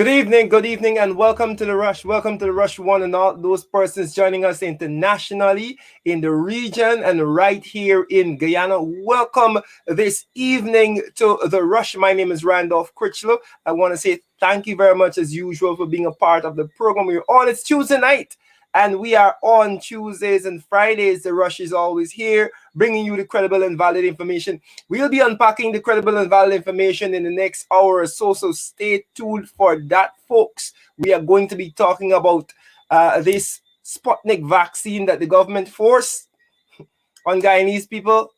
good evening, and welcome to the Rush. Welcome to the Rush One and all those persons joining us internationally, in the region, and right here in Guyana. Welcome this evening to the Rush. My name is Randolph Critchlow. I want to say thank you very much, as usual, for being a part of the program. We're on. It's Tuesday night, and we are on Tuesdays and Fridays. The Rush is always here, bringing you the credible and valid information. We'll be unpacking the credible and valid information in the next hour or so, so stay tuned for that, folks. We are going to be talking about this Sputnik vaccine that the government forced on Guyanese people.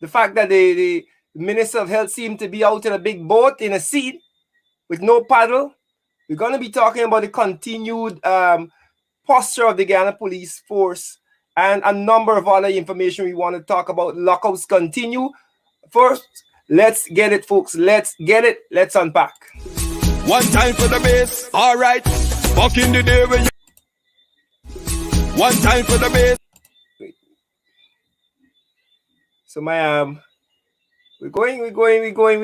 The fact that the Minister of Health seemed to be out in a big boat in a sea with no paddle. We're going to be talking about the continued posture of the Guyana Police Force and a number of other information we want to talk about. Lockouts continue. First, let's get it, folks. Let's get it. Let's unpack. One time for the bass, all right. Back in the day when you... One time for the bass. Wait. So we're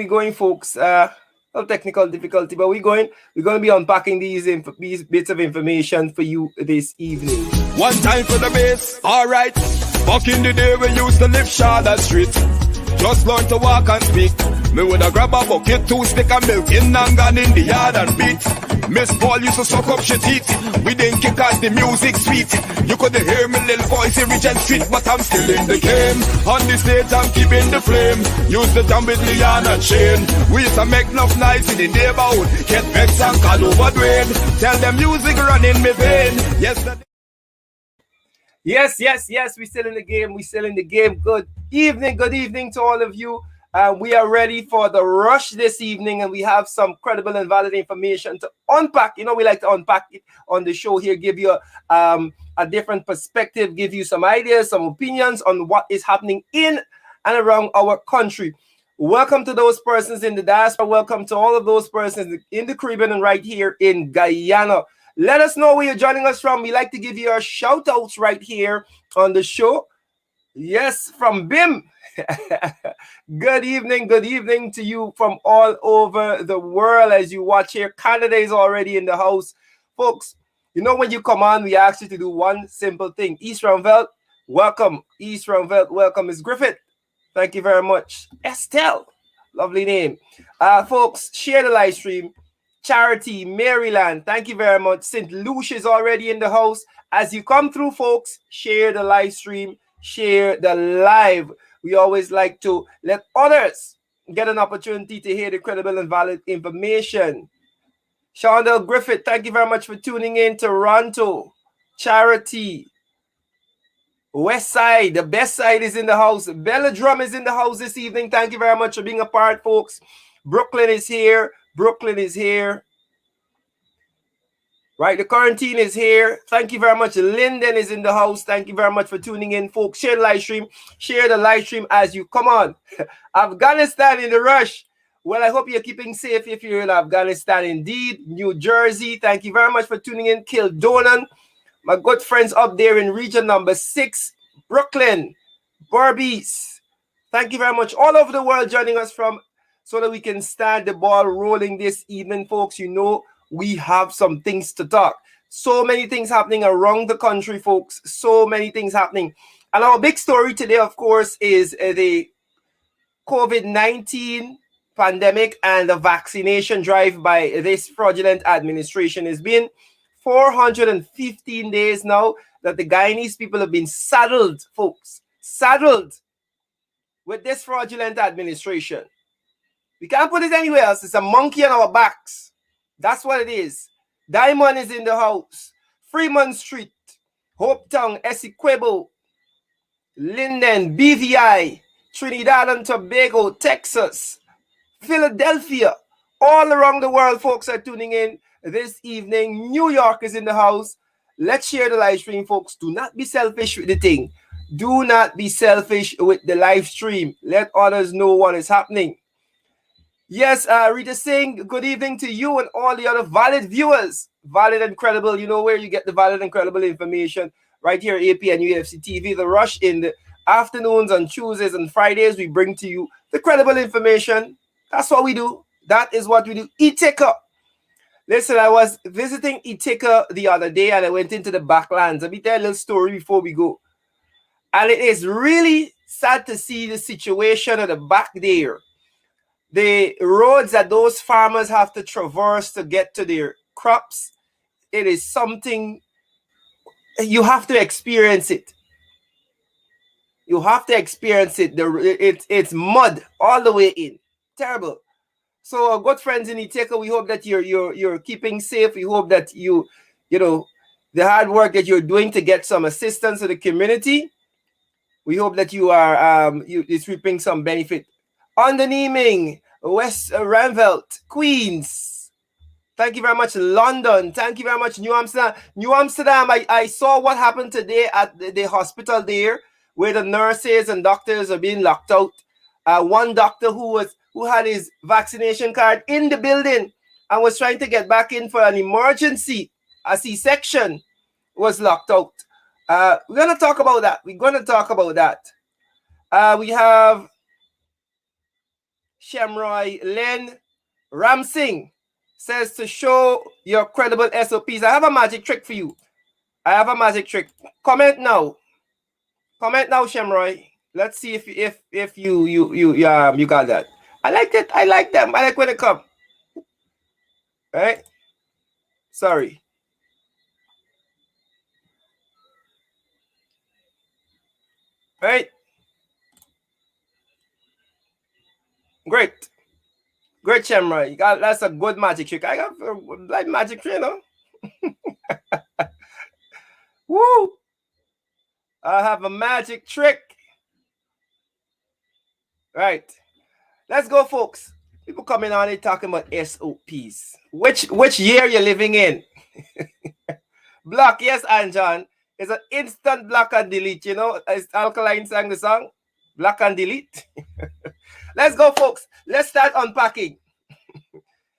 going, folks. Technical difficulty, but we're going to be unpacking these bits of information for you this evening. One time for the bass, all right. Back in the day we used to live Charlotte Street. Just learn to walk and speak. Me woulda grab a bucket, 2 stick of milk in and gone in the yard and beat. Miss Paul used to suck up shit teeth. We didn't kick out the music sweet. You couldn't hear me little voice in Regent Street, but I'm still in the game. On the stage I'm keeping the flame. Use the jam with Leon and Shane. We used to make enough noise in the neighborhood. Get vexed and call over Dwayne. Tell them music run in me vein. Yes, we're still in the game. Good evening to all of you. We are ready for the Rush this evening, and we have some credible and valid information to unpack. You know, we like to unpack it on the show here, give you a different perspective, give you some ideas, some opinions on what is happening in and around our country. Welcome to those persons in the diaspora. Welcome to all of those persons in the Caribbean and right here in Guyana. Let us know where you're joining us from. We like to give you our shout outs right here on the show. Yes, from BIM. Good evening to you from all over the world as you watch here. Canada is already in the house. Folks, you know when you come on, we ask you to do one simple thing. East Roundveld, welcome. East Roundveld, welcome. Ms. Griffith, thank you very much. Estelle, lovely name. Folks, share the live stream. Charity, Maryland, thank you very much. St. Lucia is already in the house. As you come through, folks, share the live stream, share the live. We always like to let others get an opportunity to hear the credible and valid information. Shondell Griffith, thank you very much for tuning in. Toronto, Charity, West Side, the best side is in the house. Bella Drum is in the house this evening. Thank you very much for being a part, folks. Brooklyn is here. Right, the quarantine is here. Thank you very much. Linden is in the house. Thank you very much for tuning in, folks. Share the live stream. Share the live stream as you come on. Afghanistan in the Rush. Well, I hope you're keeping safe if you're in Afghanistan indeed. New Jersey, thank you very much for tuning in. Kildonan, my good friends up there in region number 6. Brooklyn, Barbies. Thank you very much. All over the world joining us from so that we can start the ball rolling this evening, folks. You know, we have some things to talk. So many things happening around the country, folks. So many things happening. And our big story today, of course, is the COVID-19 pandemic and the vaccination drive by this fraudulent administration. It's been 415 days now that the Guyanese people have been saddled, folks. Saddled with this fraudulent administration. We can't put it anywhere else. It's a monkey on our backs. That's what it is. Diamond is in the house. Fremont Street, Hopetown, Essequibo, Linden, BVI, Trinidad and Tobago, Texas, Philadelphia. All around the world, folks are tuning in this evening. New York is in the house. Let's share the live stream, folks. Do not be selfish with the thing. Do not be selfish with the live stream. Let others know what is happening. Yes, Rita Singh, good evening to you and all the other valid viewers. Valid and credible. You know where you get the valid and credible information. Right here, APN UFC TV. The Rush in the afternoons on Tuesdays and Fridays. We bring to you the credible information. That's what we do. That is what we do. E-Ticker. Listen, I was visiting Ithaca the other day and I went into the backlands. Let me tell you a little story before we go. And it is really sad to see the situation at the back there. The roads that those farmers have to traverse to get to their crops, it is something you have to experience it. You have to experience it. It's mud all the way in. Terrible. So, good friends in Ithaca, we hope that you're keeping safe. We hope that you know the hard work that you're doing to get some assistance to the community. We hope that you are it's reaping some benefit. On the Neeming, West Ranvelt, Queens. Thank you very much, London. Thank you very much, New Amsterdam. New Amsterdam, I saw what happened today at the hospital there, where the nurses and doctors are being locked out. One doctor who had his vaccination card in the building and was trying to get back in for an emergency, a C-section, was locked out. We're going to talk about that. We're going to talk about that. We have Shemroy Len Ramsing says to show your credible SOPs. I have a magic trick for you. I have a magic trick. Comment now. Comment now, Shemroy. Let's see if you got that. I like it. I like them. I like when they come. Right? Sorry. Right? Great. Great, Shemroy. You got that's a good magic trick. I got like magic trick, you know? Woo! I have a magic trick. Right. Let's go, folks. People coming on here talking about SOPs. Which year you're living in? Block, yes, Anjan. It's an instant block and delete, you know. As Alkaline sang the song, block and delete. Let's go, folks. Let's start unpacking.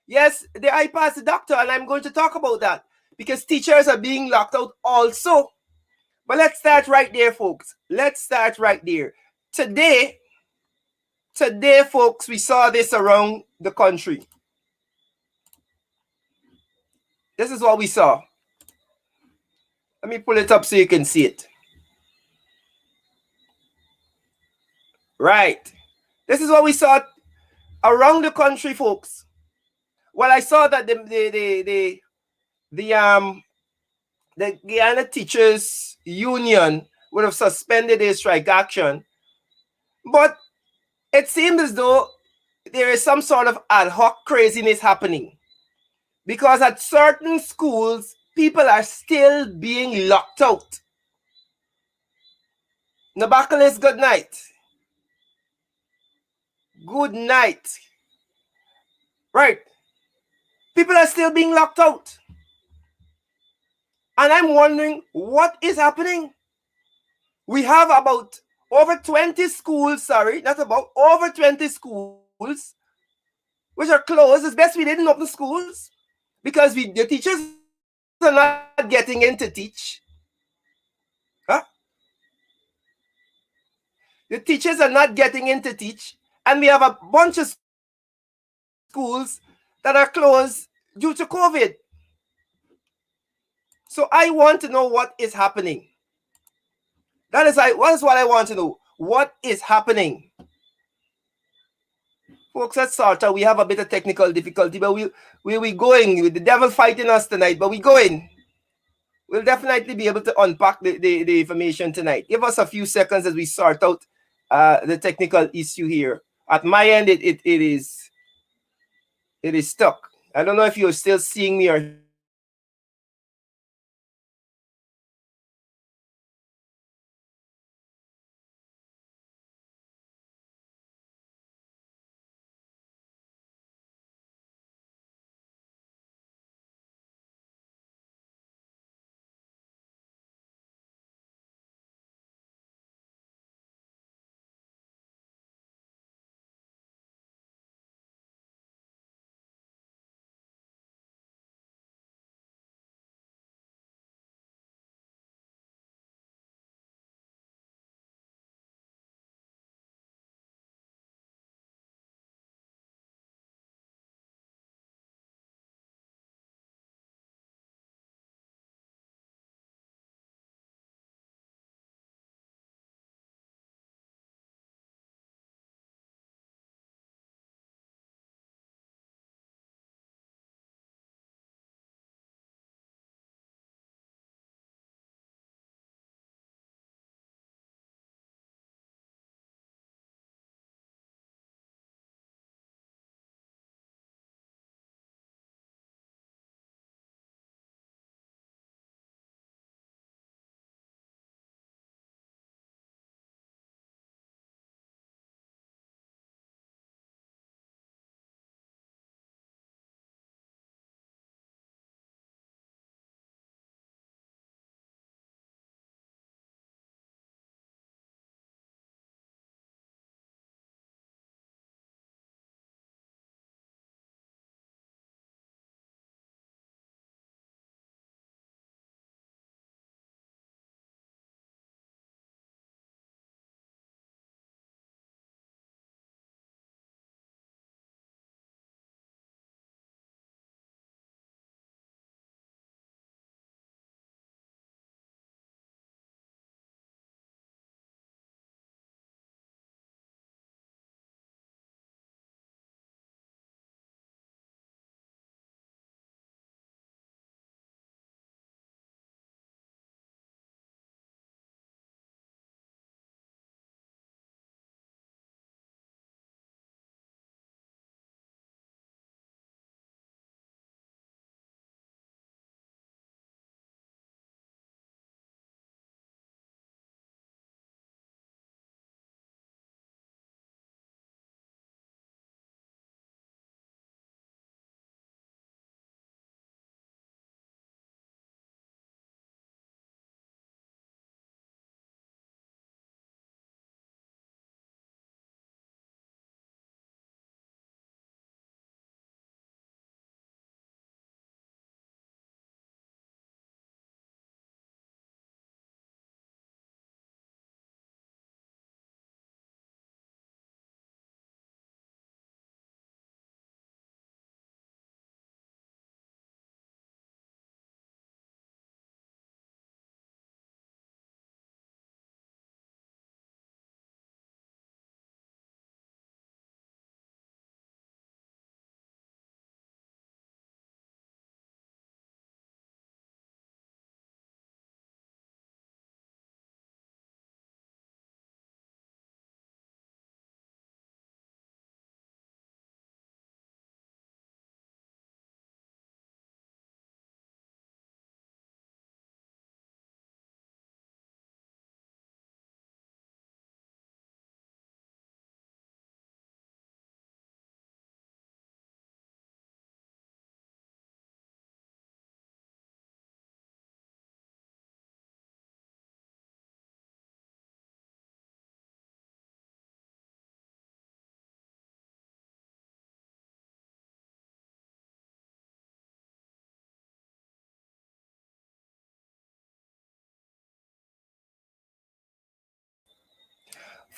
Yes, I passed the doctor, and I'm going to talk about that because teachers are being locked out also. But let's start right there, folks. Let's start right there. Today, folks, we saw this around the country. This is what we saw. Let me pull it up so you can see it. Right. This is what we saw around the country, folks. Well, I saw that the Guyana Teachers Union would have suspended their strike action, but it seemed as though there is some sort of ad hoc craziness happening because at certain schools, people are still being locked out. Nabacalis, good night. Good night. Right. People are still being locked out. And I'm wondering what is happening. We have about over 20 schools, over 20 schools, which are closed. It's best we didn't open schools because the teachers are not getting in to teach. Huh? The teachers are not getting in to teach. And we have a bunch of schools that are closed due to COVID. So I want to know what is happening. That is what I want to know. What is happening? Folks, let's sort out. We have a bit of technical difficulty, but we going. With the devil fighting us tonight, but we going. We'll definitely be able to unpack the information tonight. Give us a few seconds as we sort out the technical issue here. At my end, it is stuck. I don't know if you're still seeing me or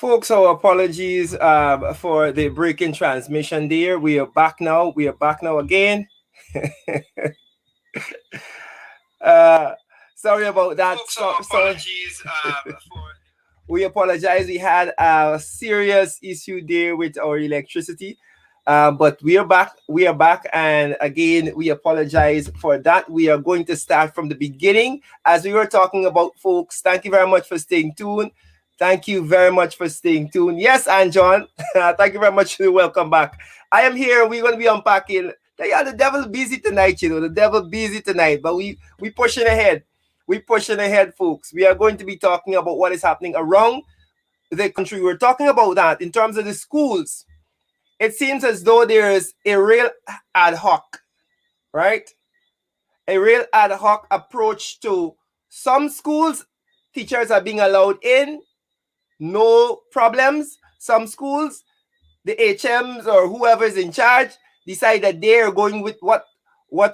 Folks, our apologies for the break in transmission there. We are back now. We are back now again. uh, sorry about that. Folks, our apologies We apologize. We had a serious issue there with our electricity. But we are back. We are back. And again, we apologize for that. We are going to start from the beginning. As we were talking about, folks, thank you very much for staying tuned. Thank you very much for staying tuned. Yes, and John, thank you very much. Welcome back. I am here. We're going to be unpacking. Yeah, the devil busy tonight, you know. The devil busy tonight. But we pushing ahead. We're pushing ahead, folks. We are going to be talking about what is happening around the country. We're talking about that in terms of the schools. It seems as though there is a real ad hoc, right? A real ad hoc approach to some schools. Teachers are being allowed in, no problems. Some schools, the HMs or whoever is in charge decide that they're going with what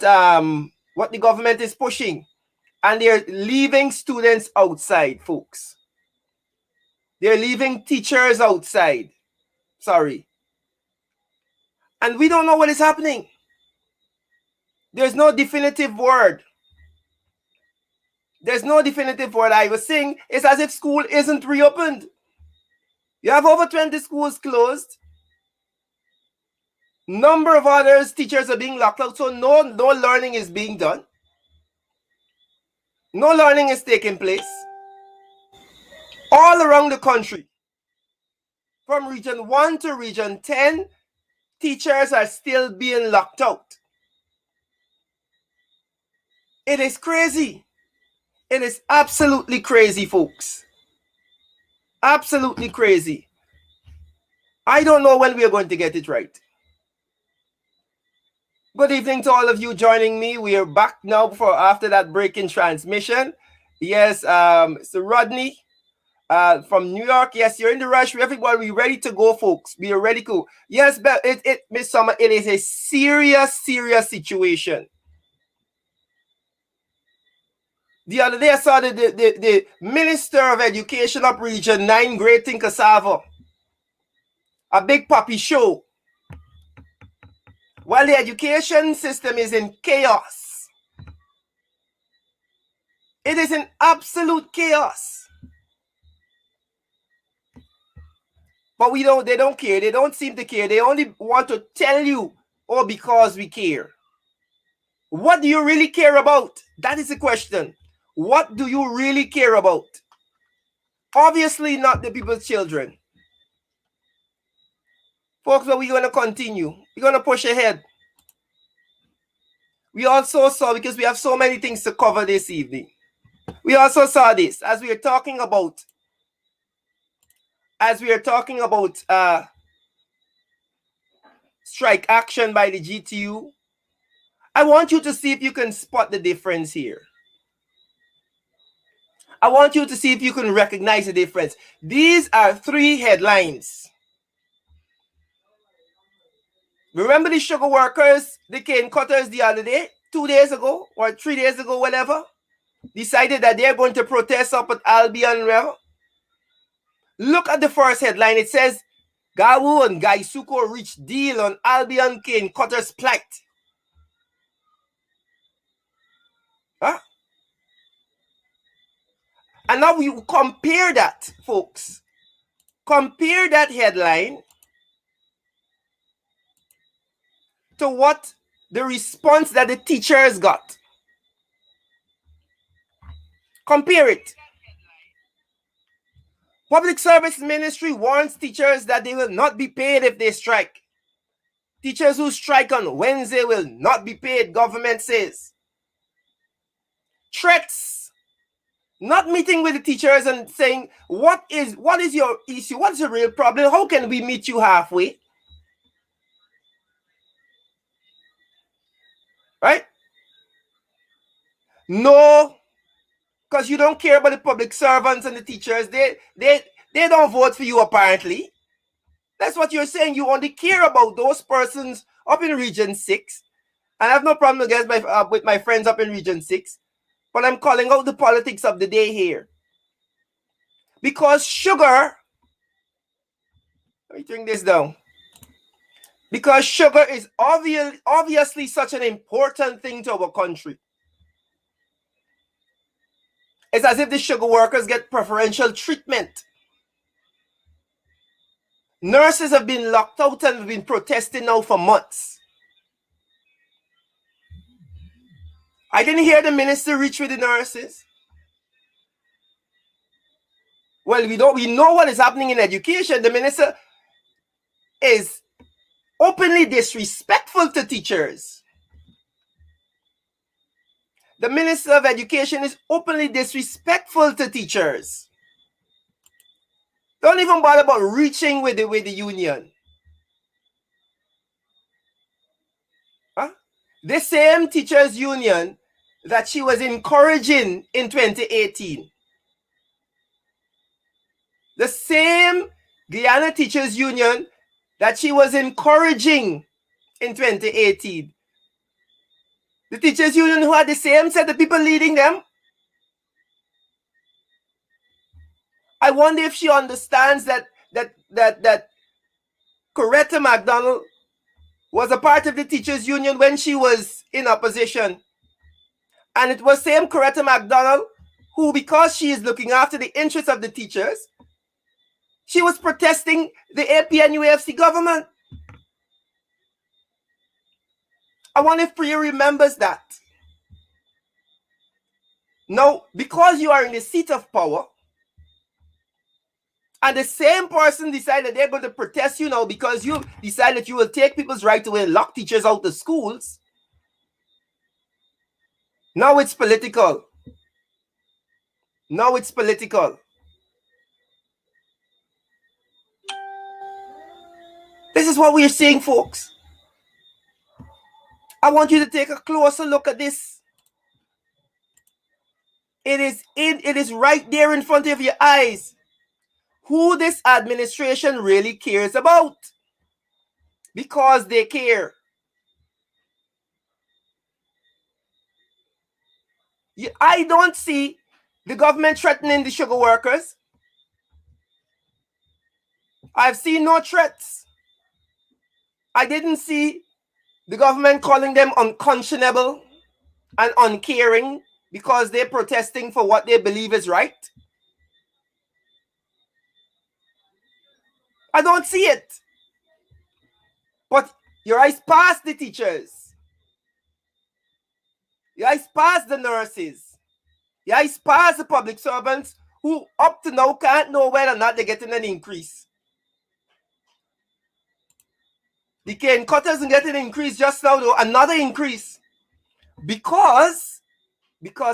the government is pushing, and they're leaving students outside, folks. They're leaving teachers outside. Sorry. And we don't know what is happening. There's no definitive word. There's no definitive word. I was saying it's as if school isn't reopened. You have over 20 schools closed. Number of others, teachers are being locked out. So no learning is being done. No learning is taking place. All around the country. From region 1 to region 10, teachers are still being locked out. It is crazy. It is absolutely crazy, folks. Absolutely crazy. I don't know when we are going to get it right. Good evening to all of you joining me. We are back now after that break in transmission. Yes, so Rodney from New York. Yes, you're in the rush. Everybody, we're ready to go, folks. We are ready to go. Yes, but Miss Summer, it is a serious situation. The other day I saw the Minister of Education up Region 9, Great in Cassava. A big puppy show. While the education system is in chaos. It is in absolute chaos. But they don't care. They don't seem to care. They only want to tell you, oh, because we care. What do you really care about? That is the question. What do you really care about? Obviously not the people's children. Folks, but we're going to continue. We're going to push ahead. We also saw, because we have so many things to cover this evening, we also saw this as we are talking about strike action by the GTU. I want you to see if you can spot the difference here. I want you to see if you can recognize the difference. These are 3 headlines. Remember the sugar workers, the cane cutters the other day, 2 days ago or 3 days ago, whatever, decided that they're going to protest up at Albion River. Look at the first headline. It says, 𝐂𝐴 and 𝐂𝐴 reach deal on Albion cane cutters plight. Huh? And now you compare that, folks. Compare that headline to what the response that the teachers got. Compare it. Public Service Ministry warns teachers that they will not be paid if they strike. Teachers who strike on Wednesday will not be paid, government says. Threats. Not meeting with the teachers and saying, what is your issue? What's the real problem? How can we meet you halfway? Right? No, because you don't care about the public servants and the teachers. They don't vote for you, apparently. That's what you're saying. You only care about those persons up in Region 6. And I have no problem with my friends up in Region 6. But I'm calling out the politics of the day here. Because sugar Writing this down. Because sugar is obviously such an important thing to our country. It's as if the sugar workers get preferential treatment. Nurses have been locked out and have been protesting now for months. I didn't hear the minister reach with the nurses. Well, we know what is happening in education. The minister is openly disrespectful to teachers. The Minister of Education is openly disrespectful to teachers. Don't even bother about reaching with the union. Huh? The same teachers union that she was encouraging in 2018. The same Guyana Teachers Union that she was encouraging in 2018. The teachers union who had the same set of people leading them. I wonder if she understands that Coretta McDonald was a part of the teachers union when she was in opposition. And it was same Coretta McDonald who, because she is looking after the interests of the teachers, she was protesting the APNUAFC government. I wonder if Priya remembers that. Now, because you are in the seat of power, and the same person decided they're going to protest you now because you decide that you will take people's right away and lock teachers out of schools, now it's political. Now it's political. This is what we're seeing, folks. I want you to take a closer look at this. It is right there in front of your eyes who this administration really cares about. Because they care. I don't see the government threatening the sugar workers. I've seen no threats. I didn't see the government calling them unconscionable and uncaring because they're protesting for what they believe is right. I don't see it. But your eyes past the teachers. Your eyes past the nurses. Your eyes past the public servants who up to now can't know whether or not they're getting an increase. The cane cutters are getting an increase just now, though, another increase. Because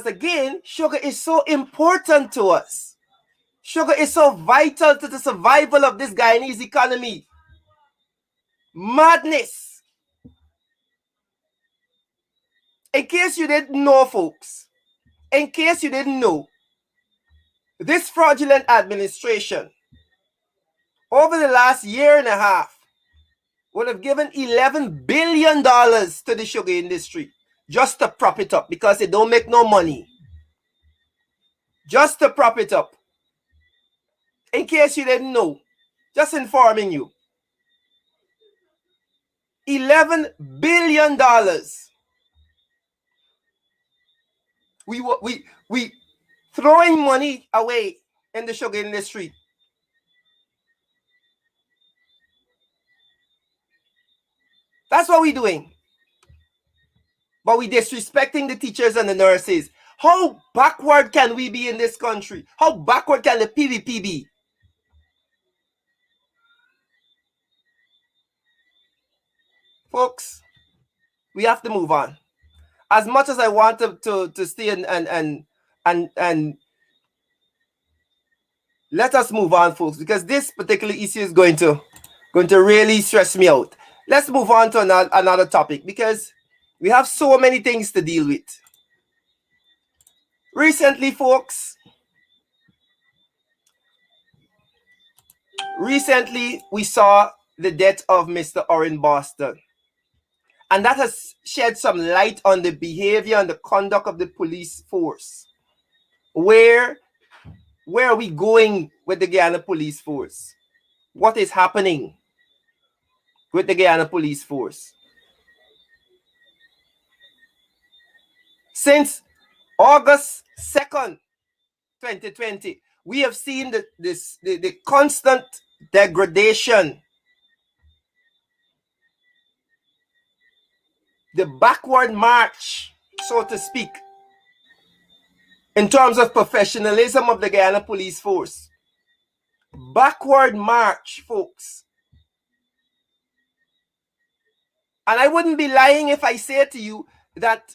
again, sugar is so important to us. Sugar is so vital to the survival of this Guyanese economy. Madness. In case you didn't know, folks, in case you didn't know, this fraudulent administration over the last year and a half would have given $11 billion to the sugar industry just to prop it up because it don't make no money. Just to prop it up. In case you didn't know, just informing you. $11 billion. We throwing money away in the sugar industry. That's what we're doing. But we disrespecting the teachers and the nurses. How backward can we be in this country? How backward can the PVP be? Folks, we have to move on. As much as I want to stay and let us move on, folks, because this particular issue is going to really stress me out. Let's move on to another topic because we have so many things to deal with. Recently, folks, we saw the death of Mr. Orrin Boston. And that has shed some light on the behavior and the conduct of the police force. Where are we going with the Guyana police force? what is happening with the Guyana Police Force. Since August 2nd, 2020, we have seen the constant degradation, the backward march, so to speak, in terms of professionalism of the Guyana Police Force. Backward march, folks. And I wouldn't be lying if I say to you that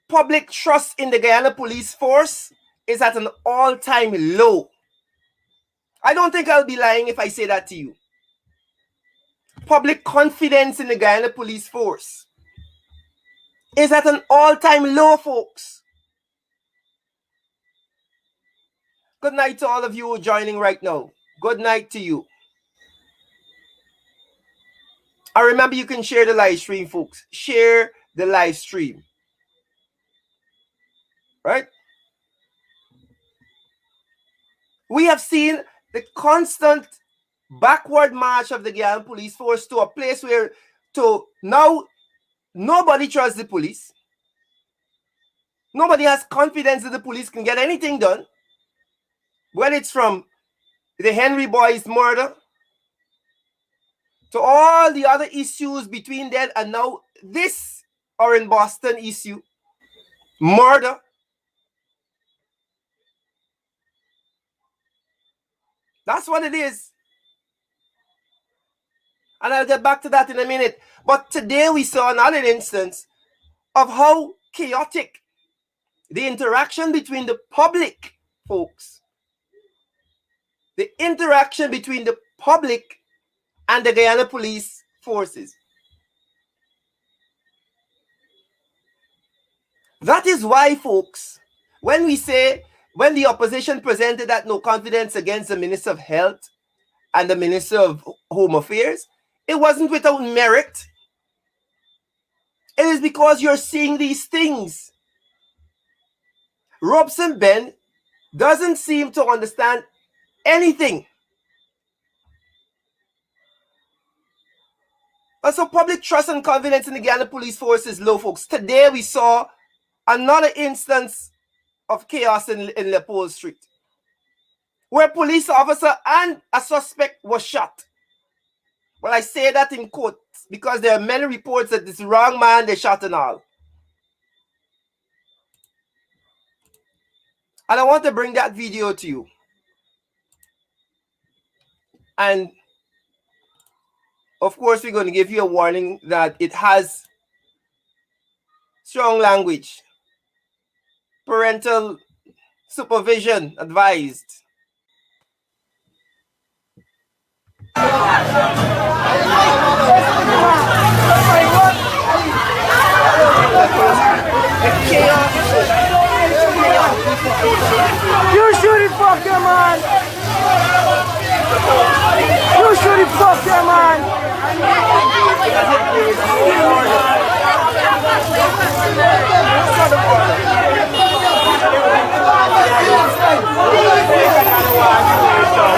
public trust in the Guyana Police Force is at an all-time low. I don't think I'll be lying if I say that to you. Public confidence in the Guyana Police Force is at an all-time low, folks. Good night to all of you who are joining right now. Good night to you. And remember, you can share the live stream, folks. Share the live stream. Right? We have seen the constant backward march of the Guyana Police Force to a place where now nobody trusts the police. Nobody has confidence that the police can get anything done. Whether it's from the Henry Boys murder to all the other issues between them and now this or in Boston issue, murder. That's what it is. And I'll get back to that in a minute. But today we saw another instance of how chaotic the interaction between the public, folks, the interaction between the public and the Guyana Police Forces. That is why, folks, when the opposition presented that no confidence against the Minister of Health and the Minister of Home Affairs, it wasn't without merit. It is because you're seeing these things. Robson Ben doesn't seem to understand anything. Also, public trust and confidence in the Guyana Police Force is low, folks. Today we saw another instance of chaos in Leopold Street, where a police officer and a suspect was shot. Well, I say that in quotes because there are many reports that this wrong man, they shot and all. And I want to bring that video to you. And of course, we're going to give you a warning that it has strong language. Parental supervision advised. You should have fucked him, man. You should have fucked him, man.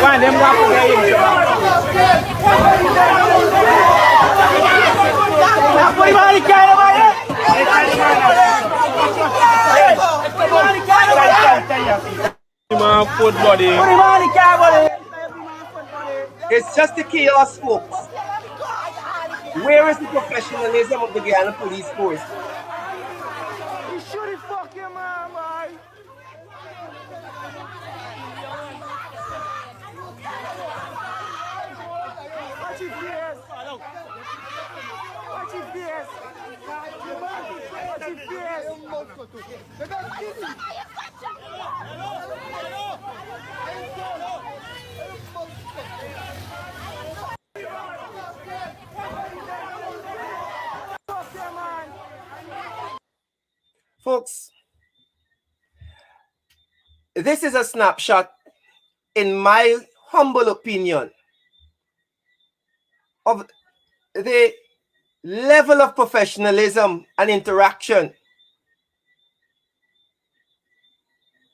Why them walk away? It's just the chaos, folks. Where is the professionalism of the Guyana Police Force? You should have fucked him, man, boy. Watch his face. Watch his face. Watch his face. Folks, this is a snapshot, in my humble opinion, of the level of professionalism and interaction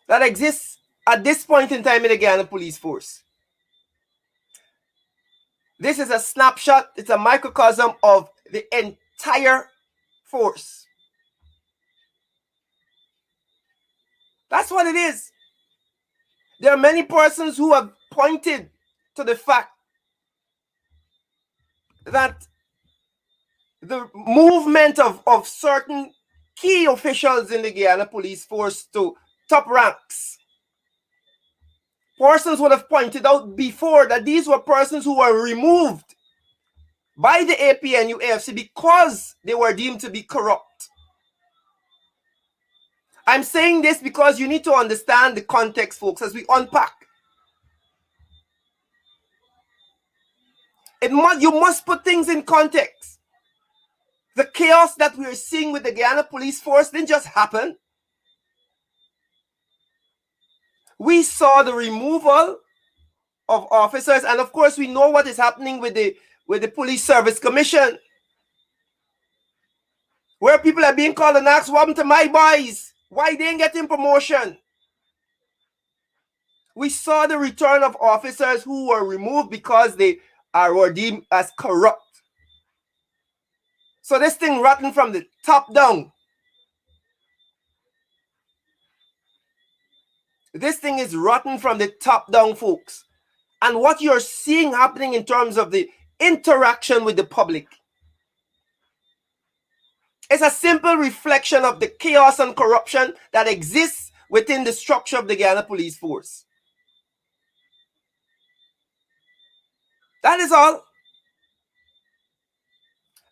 that exists at this point in time in the Guyana Police Force. This is a snapshot. It's a microcosm of the entire force. That's what it is. There are many persons who have pointed to the fact that the movement of certain key officials in the Guyana police force to top ranks, persons would have pointed out before that these were persons who were removed by the APNU AFC because they were deemed to be corrupt. I'm saying this because you need to understand the context, folks, as we unpack. You must put things in context. The chaos that we are seeing with the Guyana police force didn't just happen. We saw the removal of officers, and of course we know what is happening with the Police Service Commission, where people are being called and asked, what happened to my boys? Why they ain't getting promotion? We saw the return of officers who were removed because they were deemed as corrupt. So this thing rotten from the top down. This thing is rotten from the top down, folks. And what you're seeing happening in terms of the interaction with the public is a simple reflection of the chaos and corruption that exists within the structure of the Guyana police force. That is all.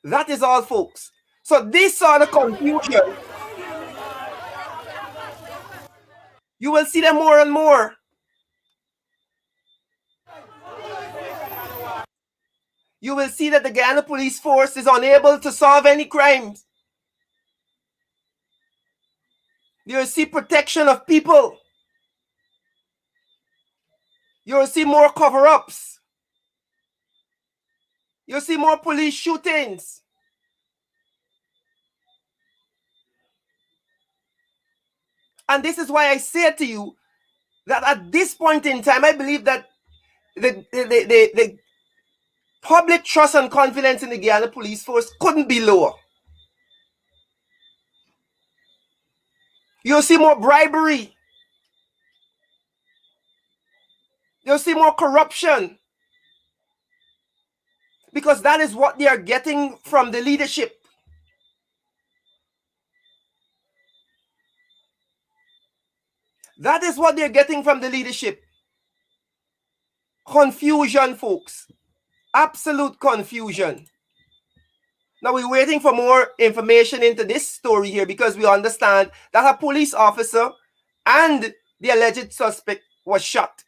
That is all, folks. So this sort of confusion, you will see them more and more. You will see that the Guyana police force is unable to solve any crimes. You will see protection of people. You will see more cover-ups. You'll see more police shootings. And this is why I say to you that at this point in time, I believe that the public trust and confidence in the Guyana police force couldn't be lower. You'll see more bribery. You'll see more corruption. Because that is what they are getting from the leadership. That is what they're getting from the leadership. Confusion, folks. Absolute confusion. Now we're waiting for more information into this story here because we understand that a police officer and the alleged suspect was shot.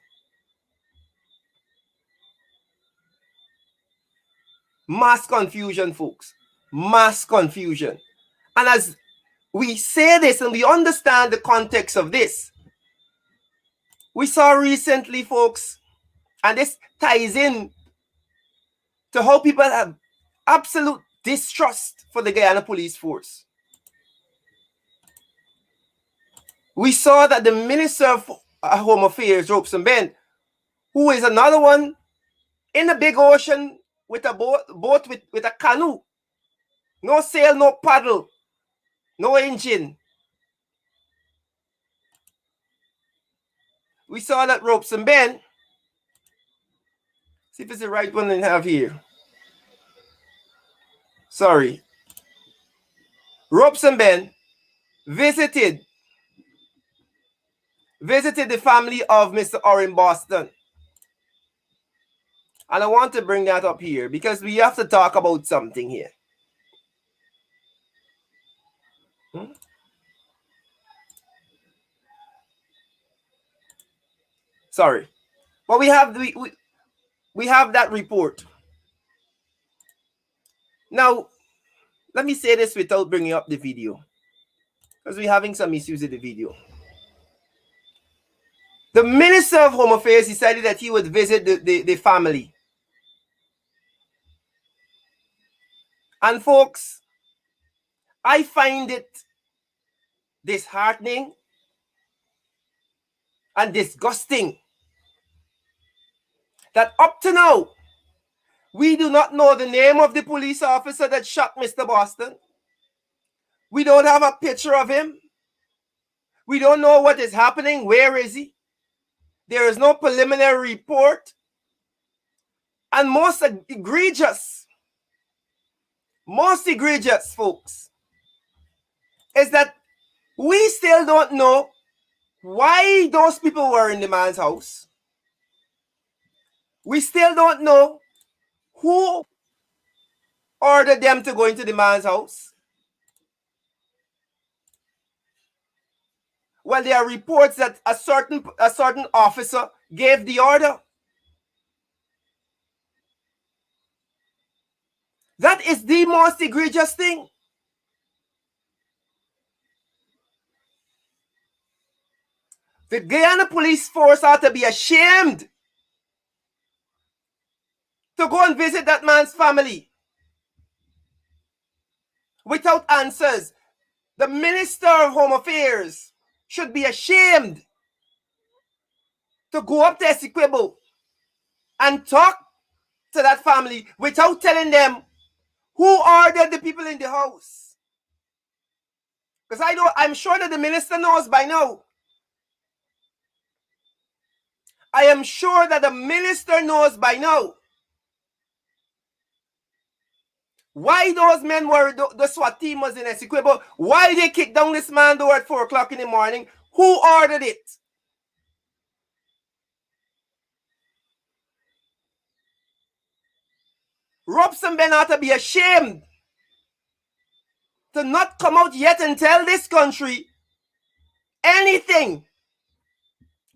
Mass confusion, folks. Mass confusion. And as we say this and we understand the context of this, we saw recently, folks, and this ties in to how people have absolute distrust for the Guyana police force. We saw that the Minister of Home Affairs, 𝐂𝐡𝐚𝐨𝐬, who is another one in the big ocean with a boat with a canoe. No sail, no paddle, no engine. We saw that 𝐂𝐡𝐚𝐨𝐬, see if it's the right one I have here. Sorry. 𝐂𝐡𝐚𝐨𝐬 visited the family of Mr. Orrin Boston. And I want to bring that up here because we have to talk about something here. Sorry. But we have that report. Now, let me say this without bringing up the video, because we're having some issues with the video. The Minister of Home Affairs decided that he would visit the family. And folks, I find it disheartening and disgusting that up to now, We do not know the name of the police officer that shot Mr. Boston. We don't have a picture of him. We don't know what is happening. Where is he? There is no preliminary report. And most egregious, folks, is that we still don't know why those people were in the man's house. We still don't know who ordered them to go into the man's house. Well, there are reports that a certain officer gave the order. That is the most egregious thing. The Guyana police force ought to be ashamed to go and visit that man's family without answers. The Minister of Home Affairs should be ashamed to go up to Essequibo and talk to that family without telling them who ordered the people in the house. Because I'm sure that the minister knows by now. I am sure that the minister knows by now why those men were, the SWAT team was in Essequibo, why they kicked down this man door at 4 o'clock in the morning, who ordered it. Robson Ben ought to be ashamed to not come out yet and tell this country anything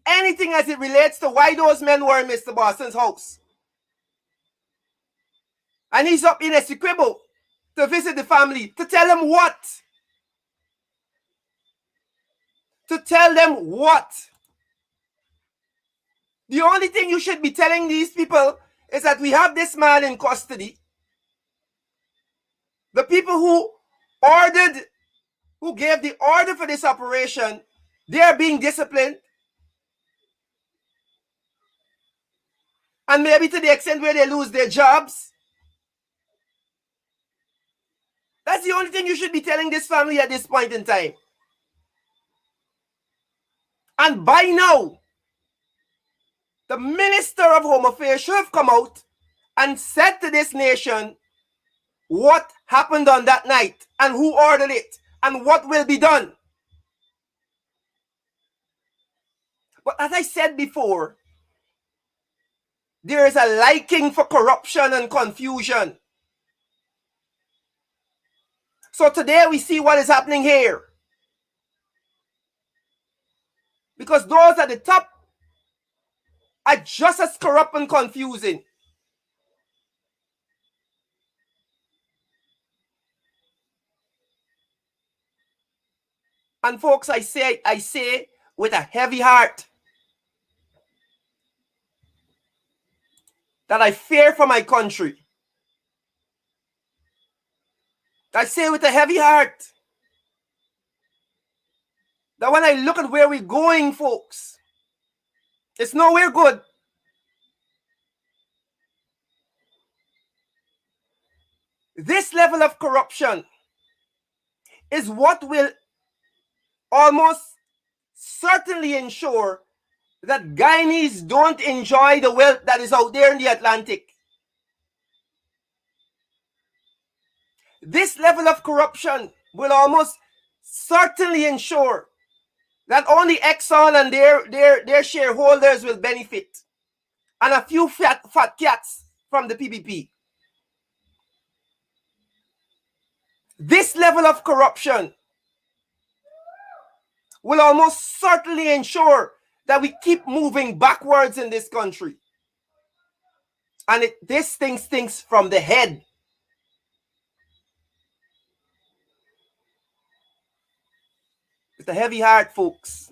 as it relates to why those men were in Mr. Boston's house. And he's up in Essequibo to visit the family. To tell them what? To tell them what? The only thing you should be telling these people is that we have this man in custody. The people who gave the order for this operation, they are being disciplined. And maybe to the extent where they lose their jobs. That's the only thing you should be telling this family at this point in time. And by now, the Minister of Home Affairs should have come out and said to this nation what happened on that night and who ordered it and what will be done. But as I said before, there is a liking for corruption and confusion. So today we see what is happening here. Because those at the top are just as corrupt and confusing. And folks, I say with a heavy heart that I fear for my country. I say with a heavy heart that when I look at where we're going, folks, it's nowhere good. This level of corruption is what will almost certainly ensure that Guyanese don't enjoy the wealth that is out there in the Atlantic. This level of corruption will almost certainly ensure that only Exxon and their shareholders will benefit, and a few fat cats from the PPP. This level of corruption will almost certainly ensure that we keep moving backwards in this country. And this thing stinks from the head. With a heavy heart, folks,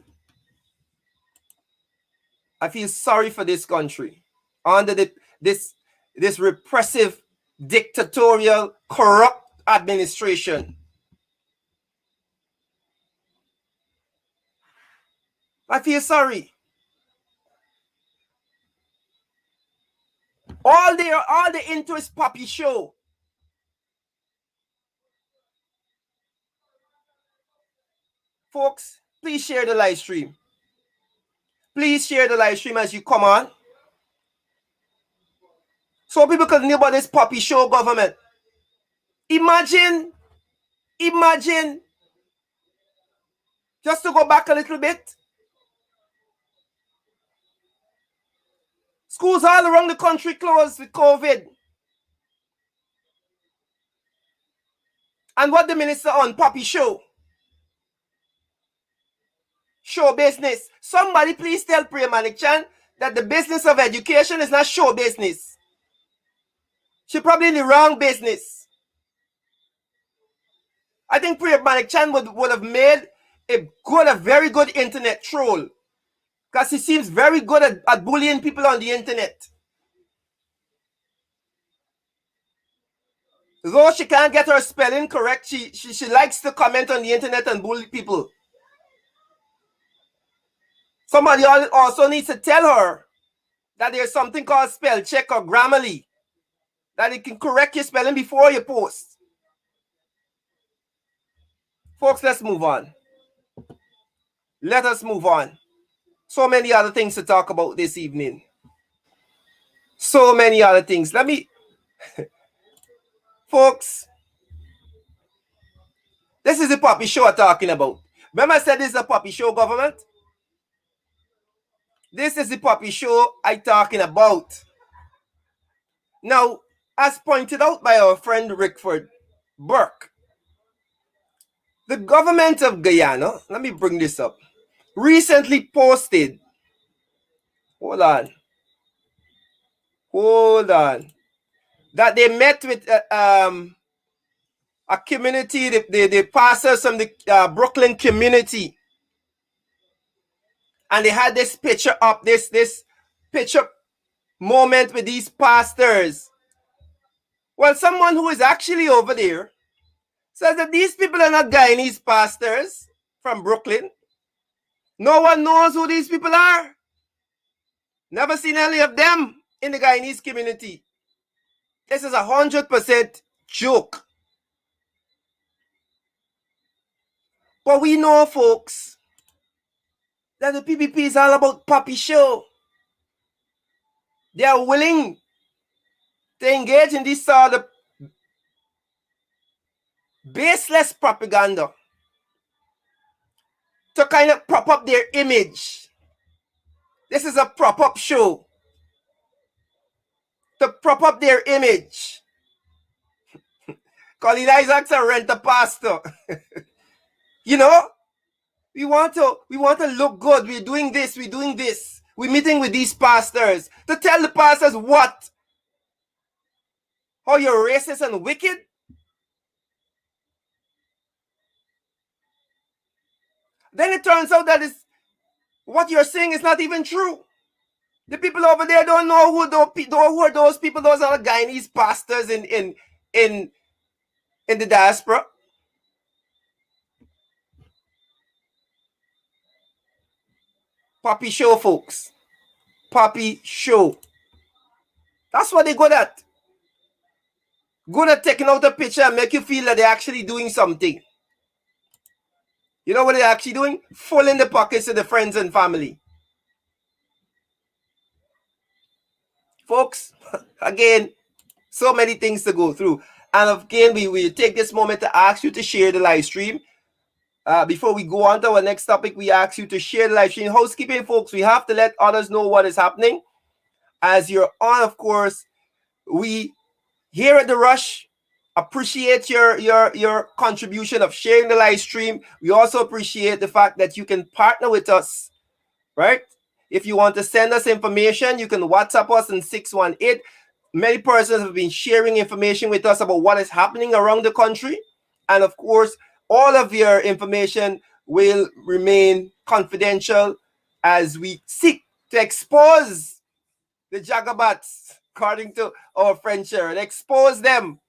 I feel sorry for this country under this repressive, dictatorial, corrupt administration. I feel sorry. All they you're all the into is Poppy Show. Folks, please share the live stream. Please share the live stream as you come on. So people can know about this Poppy Show government. Imagine, just to go back a little bit. Schools all around the country closed with COVID. And what the minister on Poppy Show? Show business. Somebody please tell 𝐂𝐴 that the business of education is not show business. She probably in the wrong business. I think 𝐂𝐴 would have made a very good internet troll. Because he seems very good at bullying people on the internet. Though she can't get her spelling correct, she likes to comment on the internet and bully people. Somebody also needs to tell her that there's something called spell check or Grammarly, that it can correct your spelling before you post. Folks, let's move on. Let us move on. So many other things to talk about this evening. So many other things. Let me... Folks, this is the Poppy Show I'm talking about. Remember I said this is a Poppy Show government? This is the Poppy Show I'm talking about. Now, as pointed out by our friend Rickford Burke, the government of Guyana, let me bring this up, recently posted, hold on, that they met with a community, the pastors from the Brooklyn community, and they had this picture up, this picture moment with these pastors. Well, someone who is actually over there says that these people are not Guyanese pastors from Brooklyn. No one knows who these people are. Never seen any of them in the Guyanese community. This is 100% joke. But we know, folks, that the PPP is all about Poppy Show. They are willing to engage in this sort of baseless propaganda to kind of prop up their image. This is a prop-up show to prop up their image. Colonize a rent a pastor. You know, we want to look good. We're doing this. We're meeting with these pastors to tell the pastors what? How you're racist and wicked? Then it turns out that what you're saying is not even true. The people over there don't know who are those people. Those are the Guyanese pastors in the diaspora. Poppy Show, folks. Poppy Show. That's what they're good at. Good at taking out a picture and make you feel that they're actually doing something. You know what they're actually doing? Full in the pockets of the friends and family. Folks, again, so many things to go through. And again, we take this moment to ask you to share the live stream. Before we go on to our next topic, we ask you to share the live stream. Housekeeping, folks, we have to let others know what is happening. As you're on, of course, we here at The Rush appreciate your contribution of sharing the live stream. We also appreciate the fact that you can partner with us, right? If you want to send us information, you can WhatsApp us in 618. Many persons have been sharing information with us about what is happening around the country. And of course, all of your information will remain confidential as we seek to expose the Jagabats, according to our friend Sharon, expose them.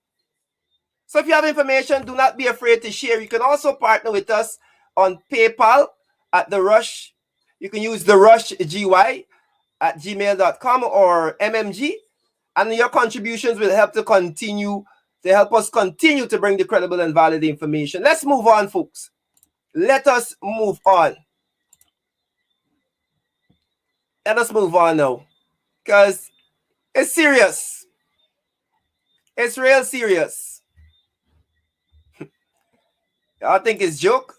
So if you have information, do not be afraid to share. You can also partner with us on PayPal at The Rush. You can use the Rush GY at gmail.com or MMG And your contributions will help to help us continue to bring the credible and valid information. Let's move on, folks. Let us move on. Let us move on now, because it's serious. It's real serious. Y'all think it's joke?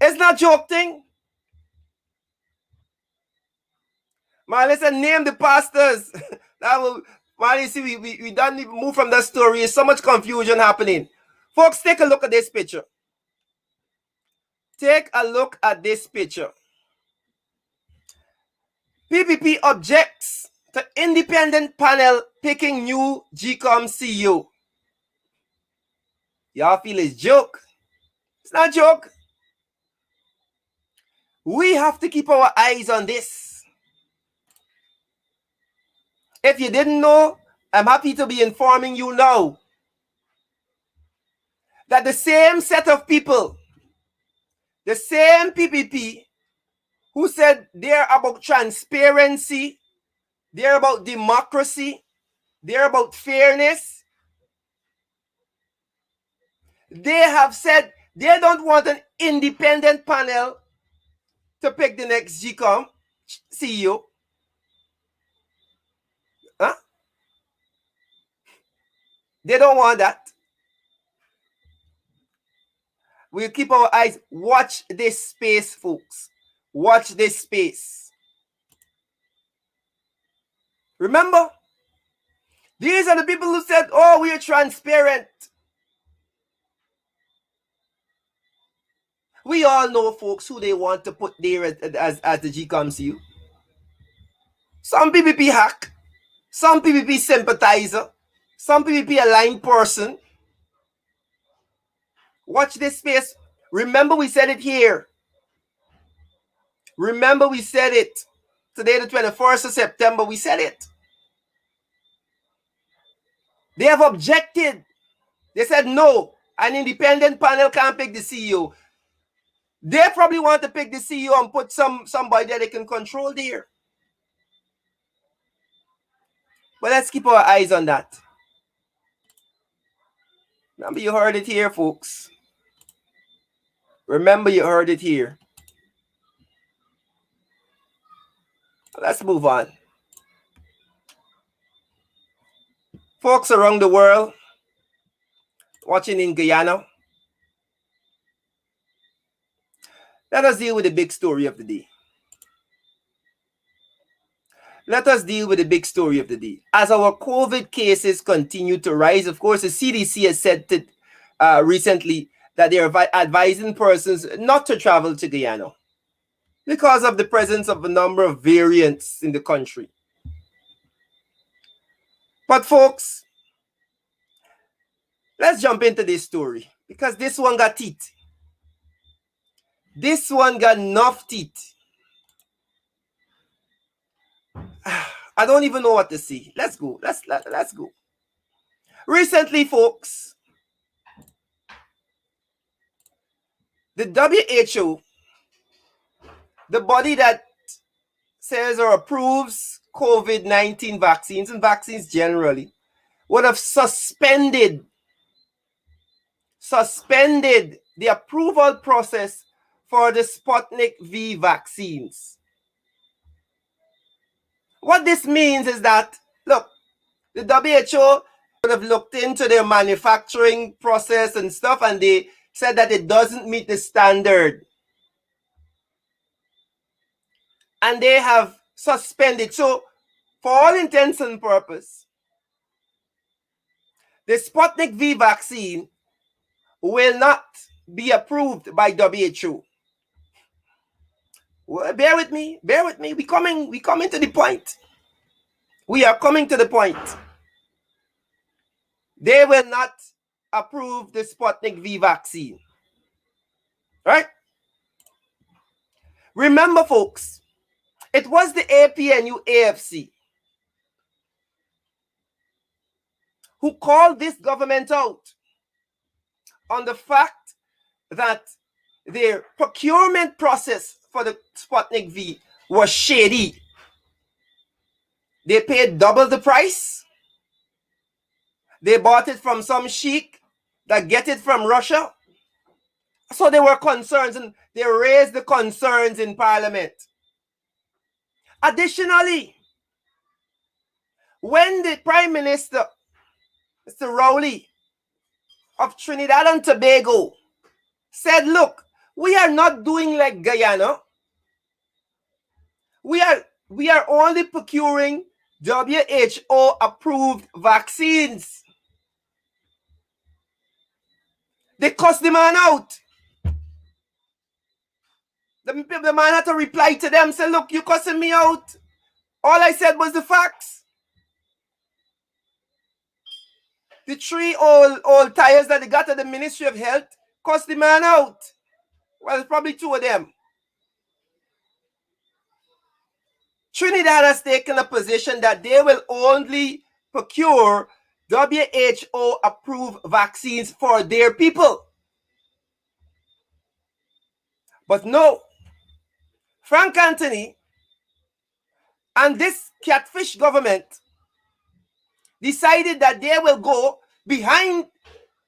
It's not joke thing. Man, listen, name the pastors. That will, man, you see, we don't even move from that story. There's so much confusion happening. Folks, take a look at this picture. Take a look at this picture. PPP objects to independent panel picking new 𝐂𝐶OM CEO. Y'all feel it's joke? It's not joke. We have to keep our eyes on this. If you didn't know, I'm happy to be informing you now that the same set of people, the same PPP who said they're about transparency, they're about democracy, they're about fairness, they have said they don't want an independent panel to pick the next 𝐂𝐶OM CEO. Huh? They don't want that. We'll keep our eyes. Watch this space, folks. Watch this space. Remember, these are the people who said, oh, we are transparent. We all know, folks, who they want to put there as the 𝐂𝐶OM CEO. Some PPP hack, some PPP sympathizer, some PPP aligned person. Watch this space. Remember, we said it here. Remember, we said it. Today, the 21st of September, we said it. They have objected. They said, no, an independent panel can't pick the CEO. They probably want to pick the CEO and put somebody that they can control there. But let's keep our eyes on that. Remember, you heard it here, folks. Remember, you heard it here. Let's move on. Folks around the world watching in Guyana, let us deal with the big story of the day. Let us deal with the big story of the day. As our COVID cases continue to rise, of course, the CDC has said that, recently that they are advising persons not to travel to Guyana because of the presence of a number of variants in the country. But folks, let's jump into this story because this one got teeth. This one got enough teeth. I don't even know what to say. Let's go. Let's go. Recently, folks, the WHO, the body that says or approves COVID-19 vaccines and vaccines generally, would have suspended the approval process for the Sputnik V vaccines. What this means is that, look, the WHO would have looked into their manufacturing process and stuff, and they said that it doesn't meet the standard. And they have suspended. So, for all intents and purposes, the Sputnik V vaccine will not be approved by WHO. Well, bear with me. We coming to the point. We are coming to the point. They will not approve the Sputnik V vaccine. Right? Remember, folks, it was the APNU AFC who called this government out on the fact that their procurement process for the Sputnik V was shady. They paid double the price. They bought it from some sheik that get it from Russia. So there were concerns, and they raised the concerns in Parliament. Additionally, when the Prime Minister, Mr. Rowley of Trinidad and Tobago, said, look, we are not doing like Guyana. We are only procuring WHO approved vaccines. They cussed the man out. The man had to reply to them, say, look, you cussing me out. All I said was the facts. The three old tires that they got at the Ministry of Health cussed the man out. Well, it's probably two of them. Trinidad has taken a position that they will only procure WHO approved vaccines for their people. But no, Frank Anthony and this catfish government decided that they will go behind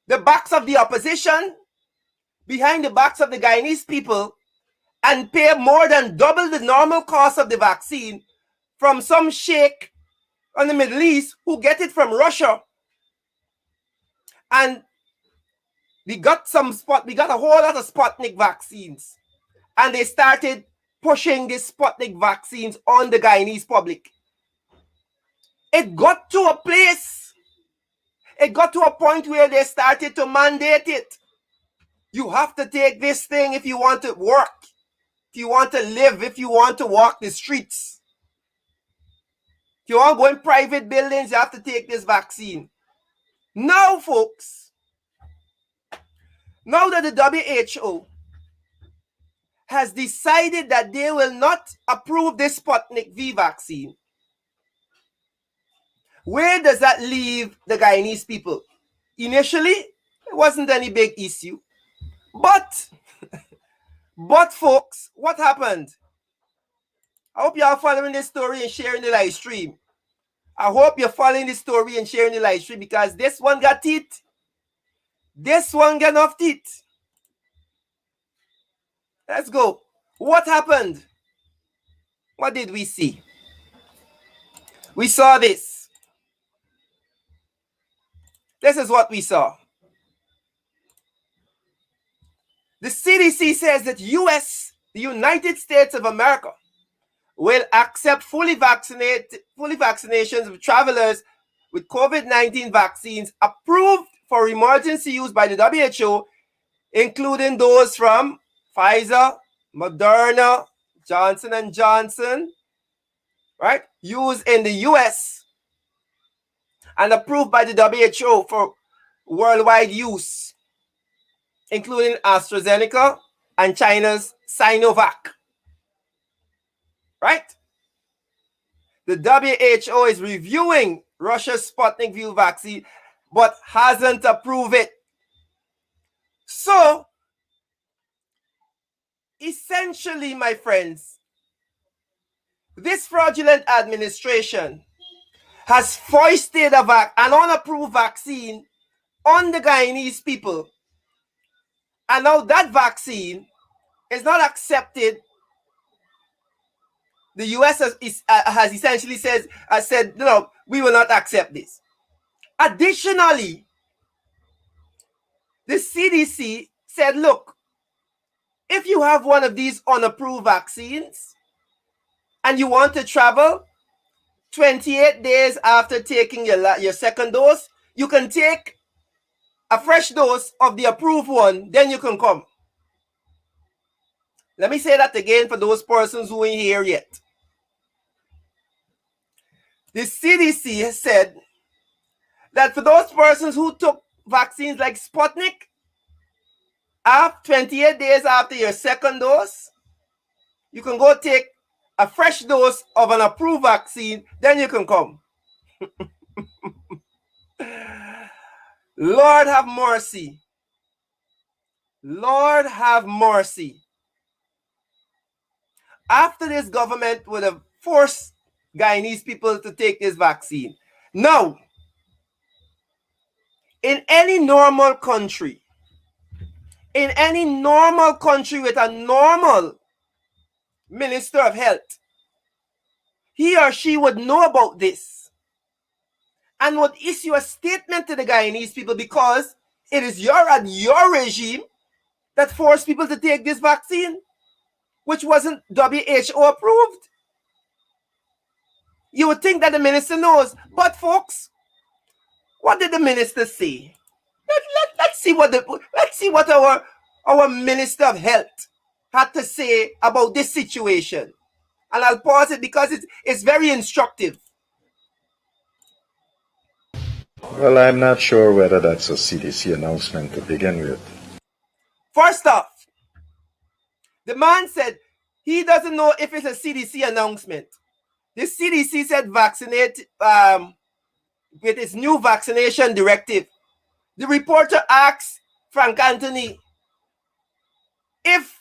the backs of the opposition, behind the backs of the Guyanese people, and pay more than double the normal cost of the vaccine from some sheikh in the Middle East who get it from Russia. And we got a whole lot of Sputnik vaccines. And they started pushing the Sputnik vaccines on the Guyanese public. It got to a place. It got to a point where they started to mandate it. You have to take this thing if you want to work, if you want to live, if you want to walk the streets. If you want to go in private buildings, you have to take this vaccine. Now, folks, now that the WHO has decided that they will not approve this Sputnik V vaccine, where does that leave the Guyanese people? Initially, it wasn't any big issue. But folks, what happened? I hope you are following this story and sharing the live stream. I hope you're following this story and sharing the live stream, because this one got teeth. This one got enough teeth. Let's go. What happened? What did we see? We saw this. This is what we saw. The CDC says that the United States of America, will accept fully vaccinations of travelers with COVID-19 vaccines approved for emergency use by the WHO, including those from Pfizer, Moderna, Johnson & Johnson, right? Used in the US and approved by the WHO for worldwide use, including AstraZeneca and China's Sinovac. Right? The WHO is reviewing Russia's Sputnik V vaccine, but hasn't approved it. So, essentially, my friends, this fraudulent administration has foisted an unapproved vaccine on the Guyanese people. And now that vaccine is not accepted. The US has essentially said, no, we will not accept this. Additionally, the CDC said, look, if you have one of these unapproved vaccines and you want to travel 28 days after taking your second dose, you can take a fresh dose of the approved one, then you can come. Let me say that again for those persons who ain't here yet. The CDC has said that for those persons who took vaccines like Sputnik, after 28 days after your second dose, you can go take a fresh dose of an approved vaccine, then you can come. Lord have mercy. Lord have mercy. After this government would have forced Guyanese people to take this vaccine. Now, in any normal country with a normal Minister of Health, he or she would know about this and would issue a statement to the Guyanese people, because it is your regime that forced people to take this vaccine, which wasn't WHO approved. You would think that the minister knows. But folks, what did the minister say? Let's see what our Minister of Health had to say about this situation. And I'll pause it because it's very instructive. Well, I'm not sure whether that's a CDC announcement to begin with. First off, the man said he doesn't know if it's a CDC announcement. The CDC said vaccinate with its new vaccination directive. The reporter asked Frank Anthony if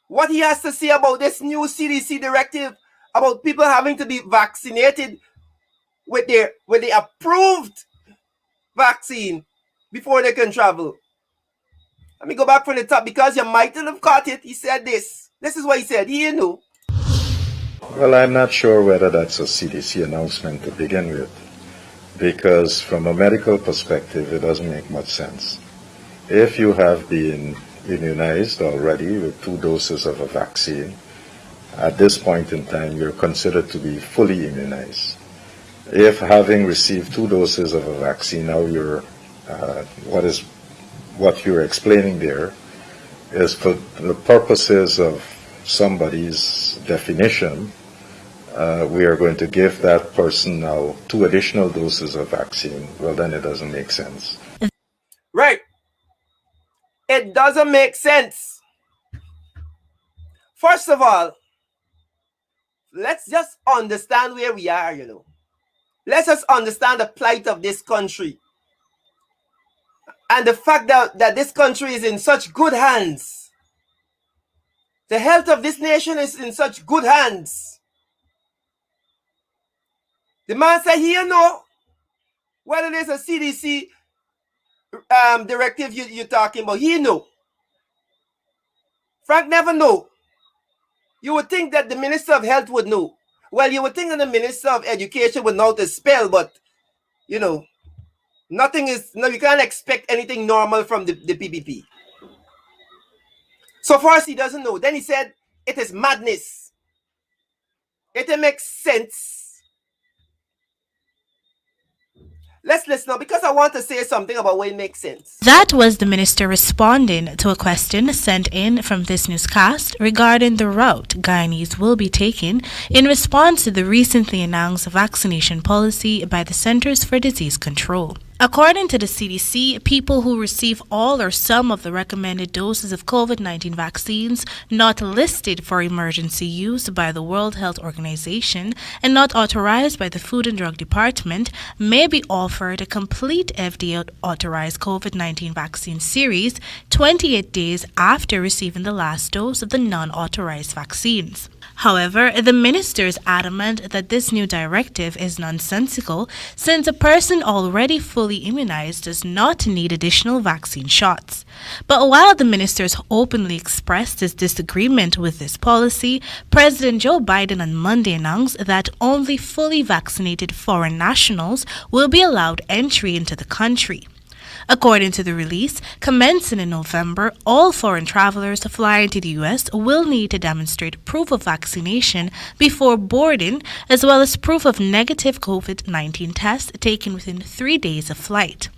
what he has to say about this new CDC directive about people having to be vaccinated with the approved vaccine before they can travel. Let me go back from the top because you might have caught it. He said this. This is what he said. He knew. Well, I'm not sure whether that's a CDC announcement to begin with, because from a medical perspective, it doesn't make much sense. If you have been immunized already with 2 doses of a vaccine, at this point in time, you're considered to be fully immunized. If having received 2 doses of a vaccine, now you're, what you're explaining there is for the purposes of somebody's definition, we are going to give that person now 2 additional doses of vaccine. Well, then it doesn't make sense. Right. It doesn't make sense. First of all, let's just understand where we are, Let's just understand the plight of this country. And the fact that this country is in such good hands. The health of this nation is in such good hands. The man said he know whether there's a CDC directive you're talking about. He know. Frank never know. You would think that the Minister of Health would know. Well, you would think that the Minister of Education would know how to spell, but, nothing is, you can't expect anything normal from the PPP. So first he doesn't know. Then he said, it is madness. It makes sense. Let's listen now, because I want to say something about what it makes sense. That was the minister responding to a question sent in from this newscast regarding the route Guyanese will be taking in response to the recently announced vaccination policy by the Centers for Disease Control. According to the CDC, people who receive all or some of the recommended doses of COVID-19 vaccines not listed for emergency use by the World Health Organization and not authorized by the Food and Drug Department may be offered a complete FDA-authorized COVID-19 vaccine series 28 days after receiving the last dose of the non-authorized vaccines. However, the minister is adamant that this new directive is nonsensical since a person already fully immunized does not need additional vaccine shots. But while the ministers openly expressed his disagreement with this policy, President Joe Biden on Monday announced that only fully vaccinated foreign nationals will be allowed entry into the country. According to the release, commencing in November, all foreign travelers flying to the U.S. will need to demonstrate proof of vaccination before boarding, as well as proof of negative COVID-19 test taken within 3 days of flight.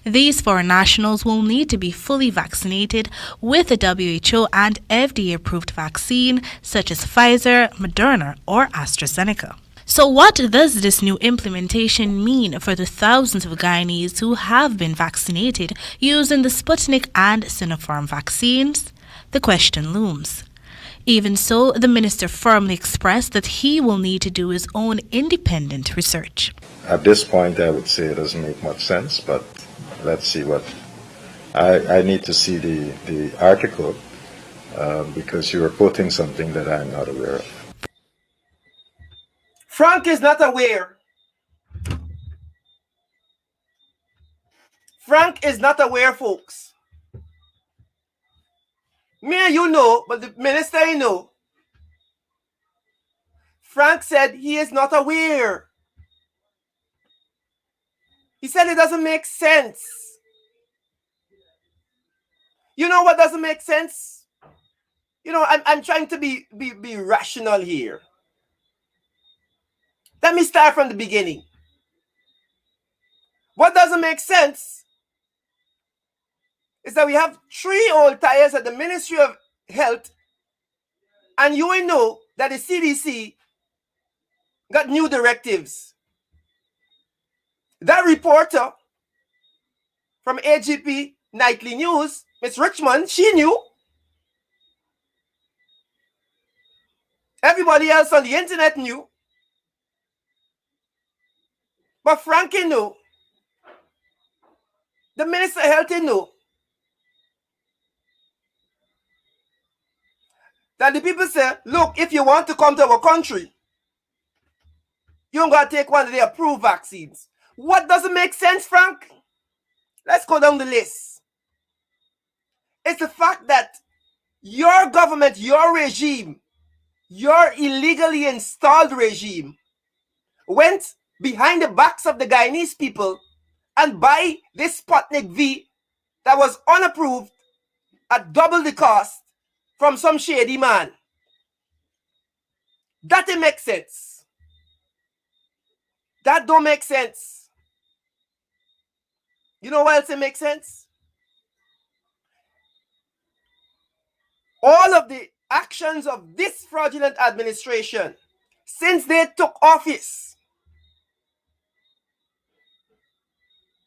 These foreign nationals will need to be fully vaccinated with a WHO and FDA-approved vaccine such as Pfizer, Moderna, or AstraZeneca. So what does this new implementation mean for the thousands of Guyanese who have been vaccinated using the Sputnik and Sinopharm vaccines? The question looms. Even so, the minister firmly expressed that he will need to do his own independent research. At this point, I would say it doesn't make much sense, but let's see what... I need to see the article because you are quoting something that I'm not aware of. Frank is not aware. Frank is not aware, folks. Me and you know, but the minister you know. Frank said he is not aware. He said it doesn't make sense. You know what doesn't make sense? You know, I'm trying to be rational here. Let me start from the beginning. What doesn't make sense is that we have 3 old tires at the Ministry of Health, and you will know that the CDC got new directives. That reporter from AGP Nightly News, Miss Richmond, she knew. Everybody else on the internet knew. But Frankie knew. The Minister of Health knew. That the people say, look, if you want to come to our country, you don't got to take one of the approved vaccines. What doesn't make sense, Frank? Let's go down the list. It's the fact that your government, your regime, your illegally installed regime went behind the backs of the Guyanese people and buy this Sputnik V that was unapproved at double the cost from some shady man. That don't make sense. That don't make sense. You know what else it makes sense? All of the actions of this fraudulent administration since they took office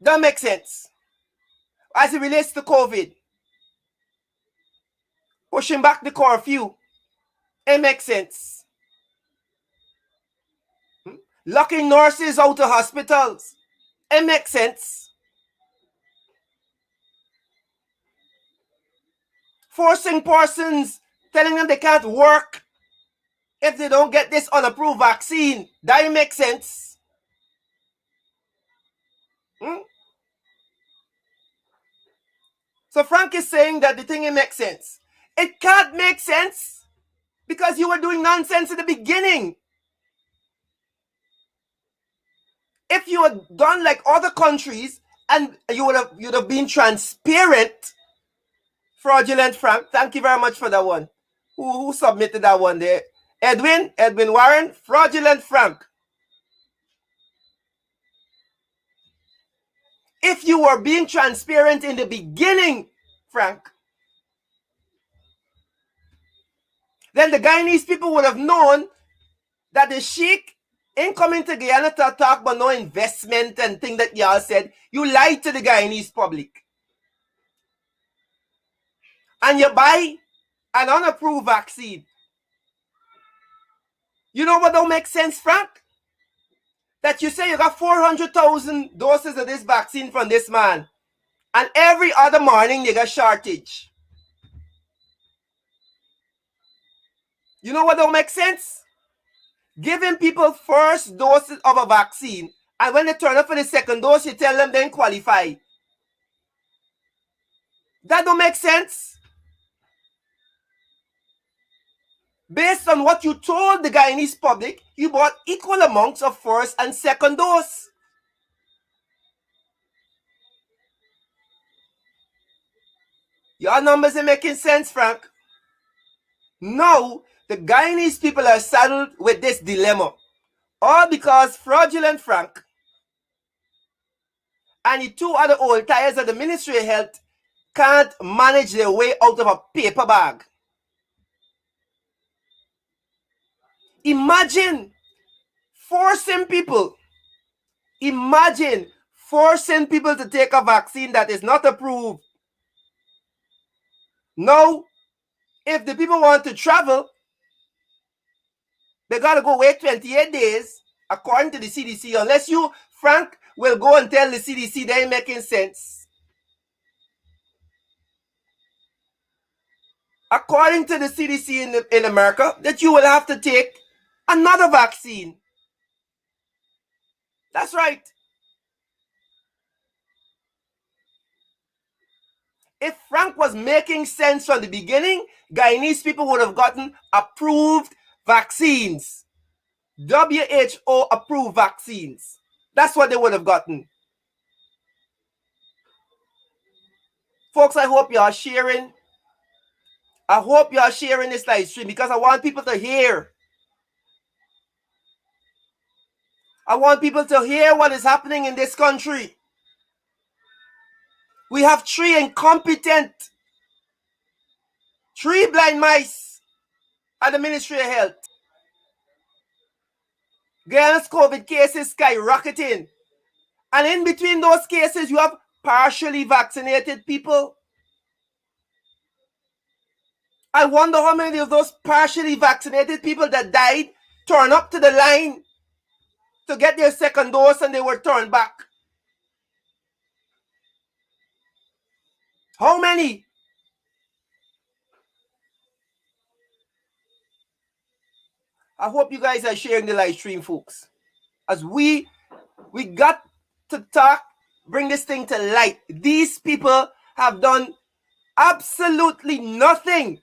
don't make sense. As it relates to COVID, pushing back the curfew, it makes sense. Locking nurses out of hospitals, it makes sense. Forcing persons, telling them they can't work if they don't get this unapproved vaccine, that makes sense. So Frank is saying that the thing it makes sense. It can't make sense because you were doing nonsense in the beginning. If you had done like other countries and you'd have been transparent, fraudulent Frank, thank you very much for that one. Who submitted that one there? Edwin Warren, fraudulent Frank. If you were being transparent in the beginning, Frank, then the Guyanese people would have known that the Sheikh ain't coming to Guyana to talk about no investment and thing that y'all said. You lied to the Guyanese public. And you buy an unapproved vaccine. You know what don't make sense, Frank? That you say you got 400,000 doses of this vaccine from this man, and every other morning you got shortage. You know what don't make sense? Giving people first doses of a vaccine, and when they turn up for the second dose, you tell them they ain't qualify. That don't make sense. Based on what you told the Guyanese public, you bought equal amounts of first and second dose. Your numbers are making sense, Frank. Now, the Guyanese people are saddled with this dilemma. All because fraudulent Frank and the 2 other old tires of the Ministry of Health can't manage their way out of a paper bag. Imagine forcing people to take a vaccine that is not approved. Now, if the people want to travel, they got to go wait 28 days, according to the CDC, unless you, Frank, will go and tell the CDC they ain't making sense. According to the CDC in America, that you will have to take another vaccine. That's right. If Frank was making sense from the beginning, Guyanese people would have gotten approved vaccines. WHO approved vaccines. That's what they would have gotten. Folks, I hope you are sharing. I hope you are sharing this live stream because I want people to hear. I want people to hear what is happening in this country. We have 3 incompetent, 3 blind mice at the Ministry of Health. Guyana's COVID cases skyrocketing. And in between those cases, you have partially vaccinated people. I wonder how many of those partially vaccinated people that died turned up to the line to get their second dose and they were turned back. How many? I hope you guys are sharing the live stream, folks. As we got to talk, bring this thing to light. These people have done absolutely nothing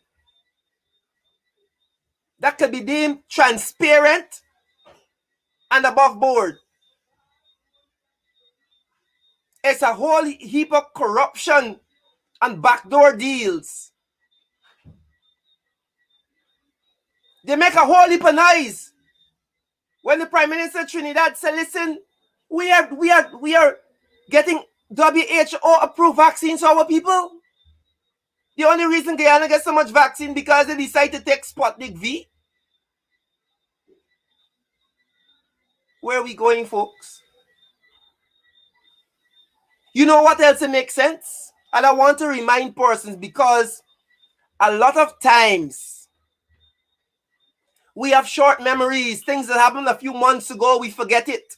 that could be deemed transparent and above board. It's a whole heap of corruption and backdoor deals. They make a whole heap of noise when the Prime Minister Trinidad said, listen, we are getting WHO approved vaccines for our people. The only reason Guyana gets so much vaccine because they decide to take Sputnik V. Where are we going, folks? You know what else makes sense? And I want to remind persons because a lot of times we have short memories. Things that happened a few months ago, we forget it.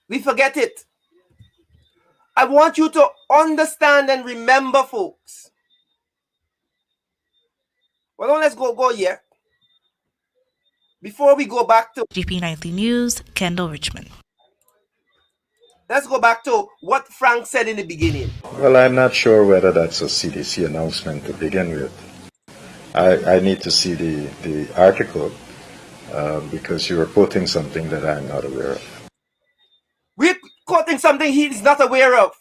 We forget it. I want you to understand and remember, folks. Well, let's go here. Before we go back to GP Nightly News, Kendall Richmond. Let's go back to what Frank said in the beginning. Well, I'm not sure whether that's a CDC announcement to begin with. I need to see the article because you are quoting something that I'm not aware of. We're quoting something he is not aware of.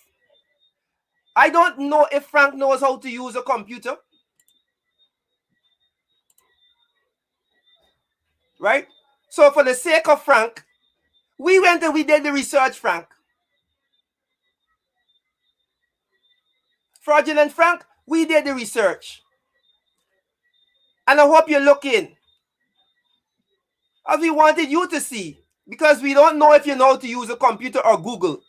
I don't know if Frank knows how to use a computer. Right? So for the sake of Frank, we went and we did the research, Frank. Fraudulent Frank, we did the research. And I hope you're looking. As we wanted you to see. Because we don't know if you know how to use a computer or Google.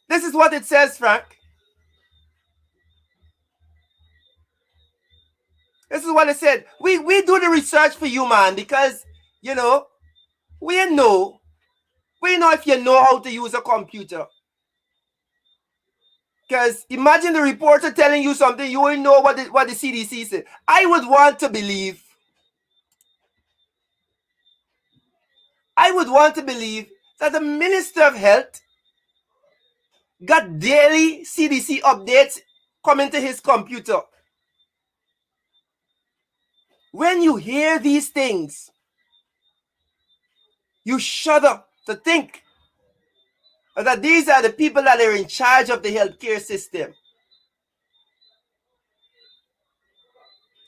This is what it says, Frank. This is what it said. We do the research for you, man, because, you know, we know if you know how to use a computer. Because imagine the reporter telling you something, you will know what the CDC said. I would want to believe that the Minister of Health got daily CDC updates coming to his computer. When you hear these things, you shudder to think that these are the people that are in charge of the healthcare system.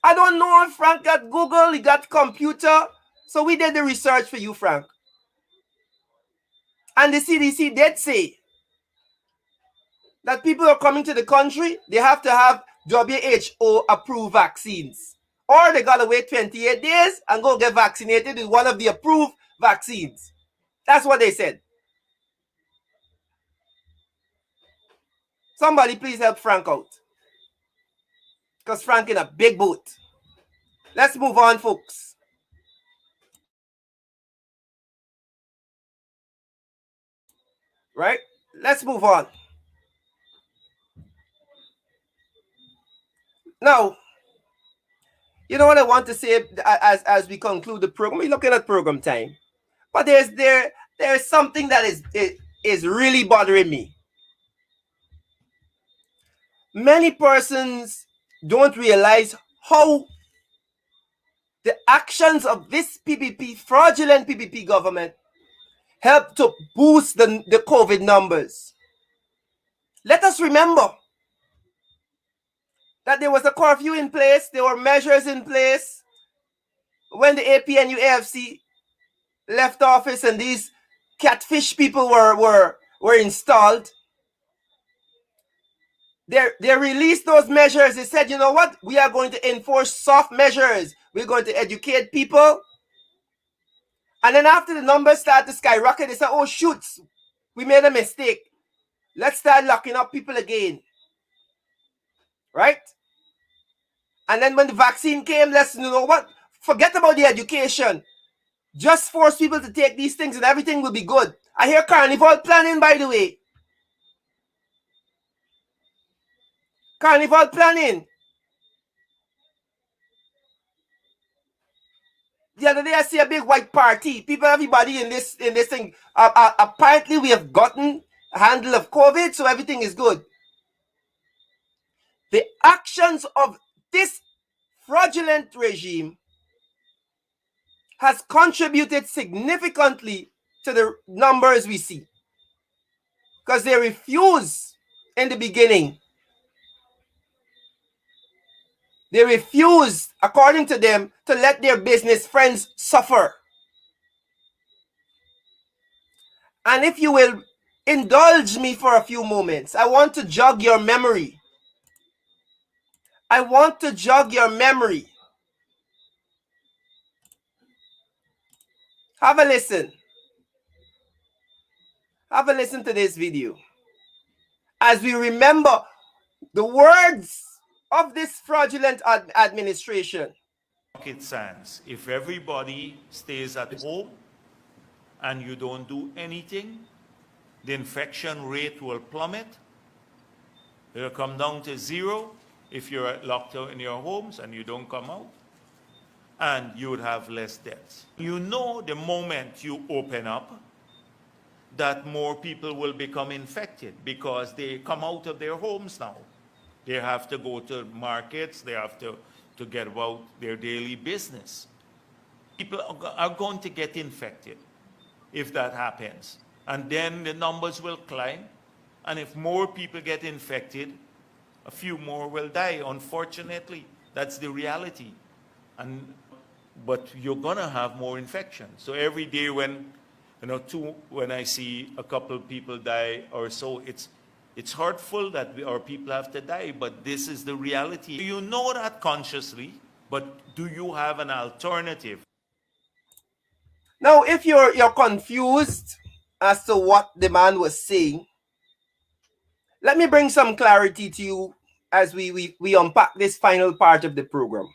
I don't know if Frank got Google, he got computer. So we did the research for you, Frank. And the CDC did say that people are coming to the country, they have to have WHO approved vaccines. Or they gotta wait 28 days and go get vaccinated with one of the approved vaccines. That's what they said. Somebody please help Frank out. Because Frank in a big boat. Let's move on, folks. Right? Let's move on. Now, You know what I want to say as we conclude the program? We're looking at program time, but there's something that is really bothering me. Many persons don't realize how the actions of this PPP, fraudulent PPP government, help to boost the COVID numbers. Let us remember that there was a curfew in place, there were measures in place when the APNU AFC left office and these catfish people were installed. They released those measures. They said, you know what? We are going to enforce soft measures. We're going to educate people. And then after the numbers start to skyrocket, they said, oh, shoots, we made a mistake. Let's start locking up people again. Right? And then when the vaccine came, let's, you know what? Forget about the education. Just force people to take these things and everything will be good. I hear carnival planning, by the way. Carnival planning. The other day I see a big white party. People, everybody in this thing. Apparently we have gotten a handle of COVID, so everything is good. The actions of this fraudulent regime has contributed significantly to the numbers we see. Because they refuse in the beginning. They refused, according to them, to let their business friends suffer. And if you will indulge me for a few moments, I want to jog your memory. I want to jog your memory. Have a listen. Have a listen to this video. As we remember the words of this fraudulent administration. Rocket science. If everybody stays at home and you don't do anything, the infection rate will plummet. It'll come down to zero if you're locked out in your homes and you don't come out. And you would have less deaths. You know the moment you open up that more people will become infected because they come out of their homes now. They have to go to markets, they have to get about their daily business. People are going to get infected if that happens. And then the numbers will climb. And if more people get infected, a few more will die. Unfortunately, that's the reality. But you're going to have more infections. So every day when I see a couple of people die or so, it's hurtful that our people have to die, but this is the reality. You know that consciously, but do you have an alternative? Now, if you're confused as to what the man was saying, let me bring some clarity to you as we unpack this final part of the program.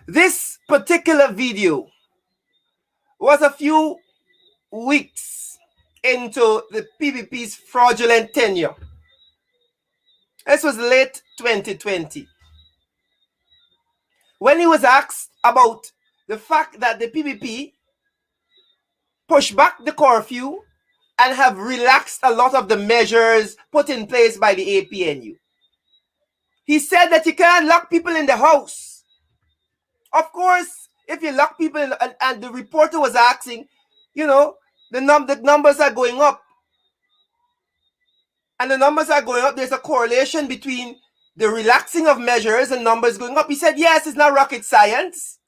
This particular video was a few weeks into the PPP's fraudulent tenure. This was late 2020. When he was asked about the fact that the PPP pushed back the curfew and have relaxed a lot of the measures put in place by the APNU, he said that you can't lock people in the house. Of course, if you lock people in, and the reporter was asking, the numbers are going up. And the numbers are going up. There's a correlation between the relaxing of measures and numbers going up. He said, yes, it's not rocket science.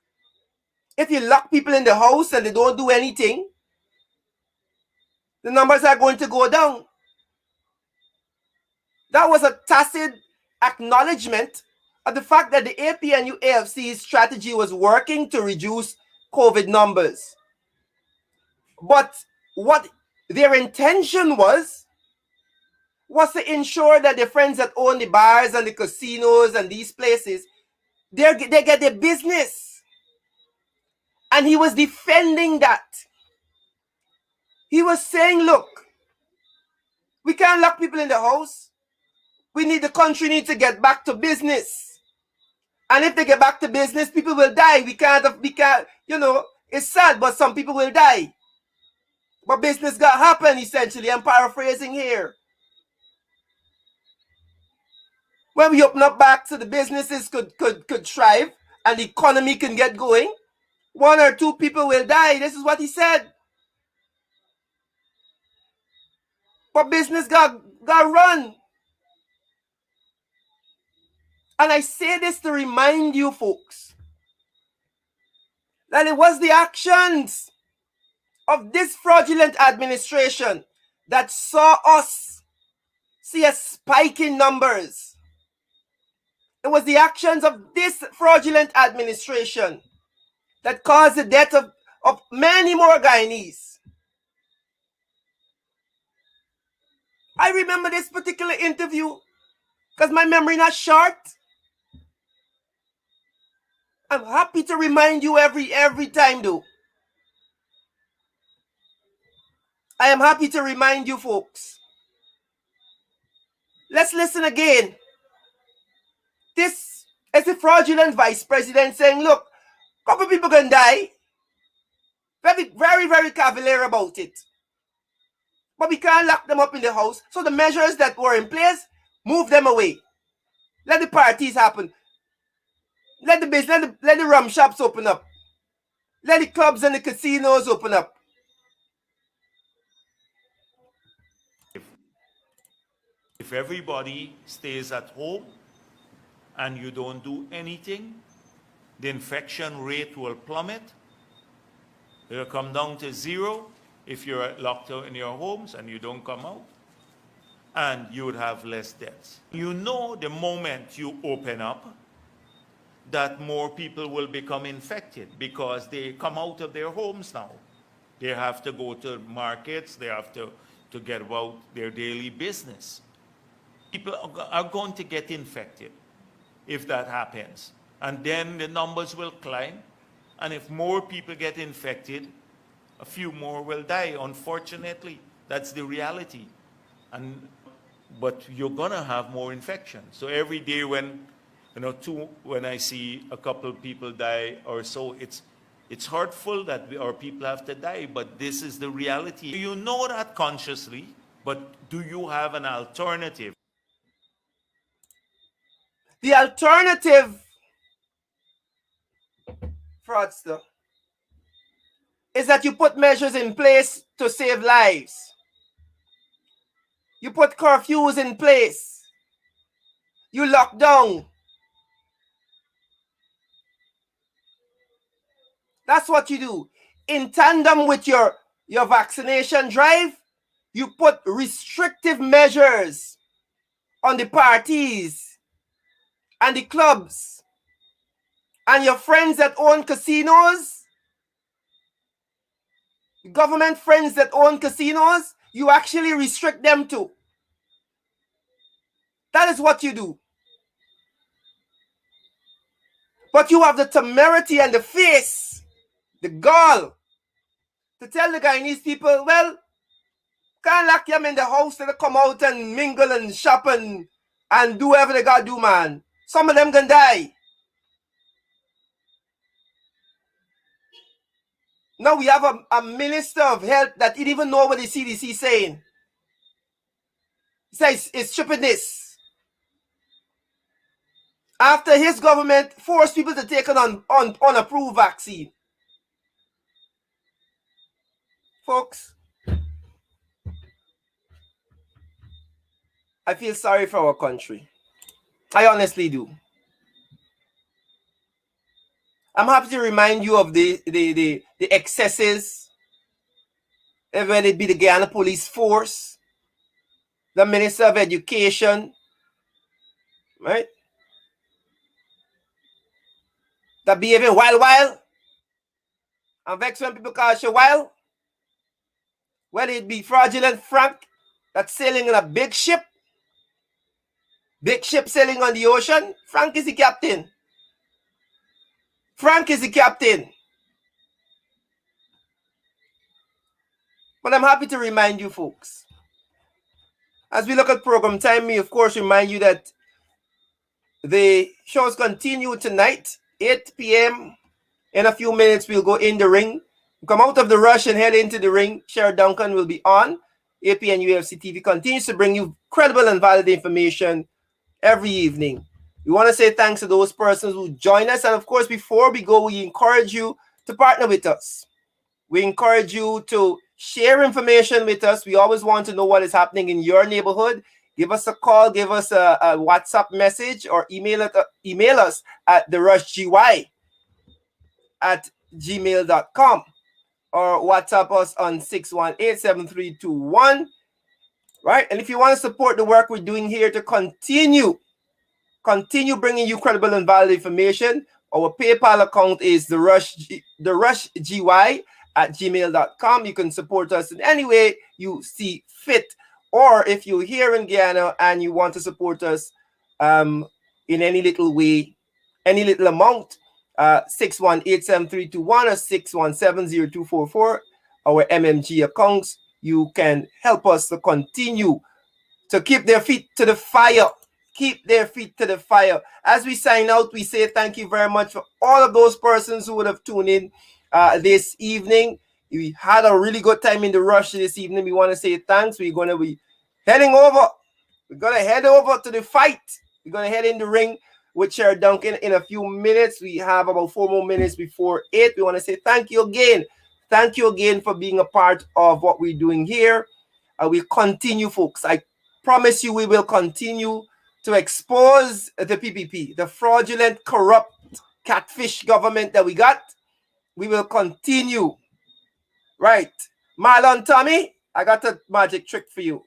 If you lock people in the house and they don't do anything, the numbers are going to go down. That was a tacit acknowledgement of the fact that the APNU AFC's strategy was working to reduce COVID numbers. But what their intention was to ensure that their friends that own the bars and the casinos and these places, they get their business. And he was defending that. He was saying, look, we can't lock people in the house. The country needs to get back to business. And if they get back to business, people will die. We can't, you know, it's sad, but some people will die. But business got to happen, essentially. I'm paraphrasing here. When we open up back so the businesses could thrive and the economy can get going, 1 or 2 people will die. This is what he said. But business got run. And I say this to remind you folks that it was the actions of this fraudulent administration that saw us see a spike in numbers. It was the actions of this fraudulent administration that caused the death of many more Guyanese. I remember this particular interview because my memory not short. I'm happy to remind you every time though. I am happy to remind you folks. Let's listen again. This is the fraudulent vice president saying, look, a couple people can die. Very, very, very cavalier about it. But we can't lock them up in the house. So the measures that were in place, move them away. Let the parties happen. Let the rum shops open up. Let the clubs and the casinos open up. If everybody stays at home and you don't do anything, the infection rate will plummet. It will come down to 0 if you're locked in your homes and you don't come out. And you would have less deaths. You know the moment you open up that more people will become infected because they come out of their homes now. They have to go to markets, they have to get about their daily business. People are going to get infected if that happens. And then the numbers will climb. And if more people get infected, a few more will die, unfortunately. That's the reality. But you're going to have more infections. So every day when I see a couple people die or so, it's hurtful that our people have to die, but this is the reality. You know that consciously, but do you have an alternative? The alternative, fraudster, is that you put measures in place to save lives. You put curfews in place. You lock down. That's what you do. In tandem with your vaccination drive, you put restrictive measures on the parties and the clubs and your friends that own casinos, government friends that own casinos, you actually restrict them too. That is what you do. But you have the temerity and the face, the gall, to tell the Guyanese people, well, can't lock them in the house, they come out and mingle and shop and do whatever they gotta do, man. Some of them can die. Now we have a minister of health that didn't even know what the CDC is saying. He says it's stupidness. After his government forced people to take an unapproved vaccine. Folks, I feel sorry for our country. I honestly do. I'm happy to remind you of the excesses, whether it be the Guyana Police Force, the Minister of Education, right? That behaving wild. And vex when people call you wild. Whether it be fraudulent Frank that's sailing in a big ship sailing on the ocean, Frank is the captain. Frank is the captain. But I'm happy to remind you folks, as we look at program time, we of course remind you that the shows continue tonight, 8 p.m. In a few minutes, we'll go in the ring. Come out of the rush and head into the ring. Sherry Duncan will be on. APN UFC TV continues to bring you credible and valid information every evening. We want to say thanks to those persons who join us. And of course, before we go, we encourage you to partner with us. We encourage you to share information with us. We always want to know what is happening in your neighborhood. Give us a call, give us a WhatsApp message, or email us at therushgy@gmail.com. Or WhatsApp us on 618-7321. Right? And if you want to support the work we're doing here to continue bringing you credible and valid information, our PayPal account is therushgy@gmail.com. You can support us in any way you see fit. Or if you're here in Guyana and you want to support us in any little way, any little amount, 618-7321 or 617-0244, our MMG accounts. You can help us to continue to keep their feet to the fire. Keep their feet to the fire. As we sign out, we say thank you very much for all of those persons who would have tuned in this evening. We had a really good time in the rush this evening. We want to say thanks. We're going to be heading over. We're going to head over to the fight. We're going to head in the ring with Sherry Duncan in a few minutes. We have about 4 more minutes before 8. We want to say thank you again. Thank you again for being a part of what we're doing here. We'll continue, folks. I promise you we will continue to expose the PPP, the fraudulent, corrupt, catfish government that we got. We will continue. Right. Marlon, Tommy, I got a magic trick for you.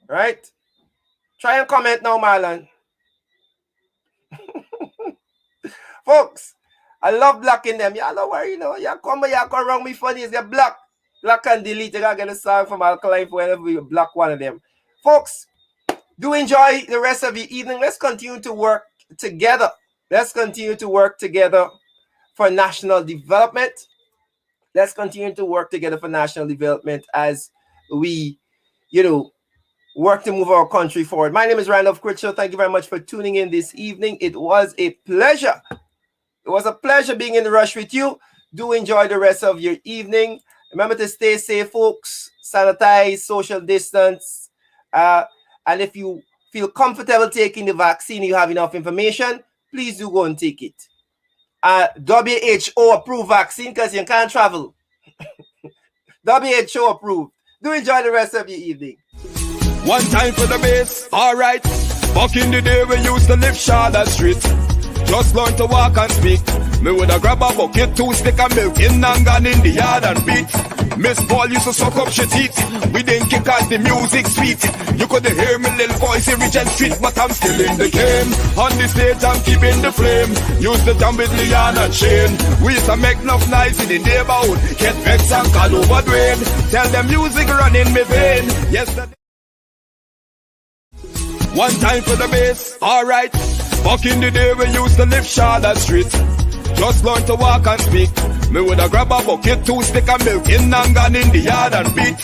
Right? Try and comment now, Marlon. Folks, I love blocking them. Y'all don't worry, y'all come around me funny. It's block and delete. You gotta get a song from Alkaline for whenever we block one of them. Folks, do enjoy the rest of the evening. Let's continue to work together. Let's continue to work together for national development. Let's continue to work together for national development as we, work to move our country forward. My name is Randolph Critchell. Thank you very much for tuning in this evening. It was a pleasure. It was a pleasure being in the rush with you. Do enjoy the rest of your evening. Remember to stay safe, folks. Sanitize, social distance. And if you feel comfortable taking the vaccine, you have enough information, please do go and take it. WHO approved vaccine because you can't travel. WHO approved. Do enjoy the rest of your evening. One time for the bass, alright. Back in the day we used to live Charlotte Street. Just learn to walk and speak. Me woulda grab a bucket, 2 stick of milk in and gone in the yard and beat. Miss Paul used to suck up she teeth. We didn't kick as the music sweet. You could hear me little voice in Regent Street, but I'm still in the game. On the stage I'm keeping the flame. Used to jump with Leon and Shane. We used to make enough noise in the neighborhood. Get vexed and call over Dwayne. Tell them music run in me vein. Yesterday. One time for the bass, alright. Back in the day we used to live Charlotte Street. Just learn to walk and speak. Me woulda grab a bucket, 2 stick of milk in and gone in the yard and beat.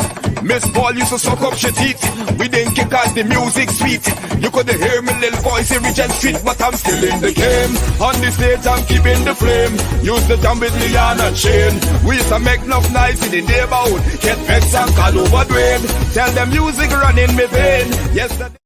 Miss Paul used to suck up she teeth. We didn't kick as the music sweet. You could hear me little voice in Regent Street, but I'm still in the game. On the stage I'm keeping the flame. Used to jump with Leon and Shane. We used to make enough noise in the neighborhood. Get vexed and call over Dwayne. Tell them music run in me vein. Yesterday.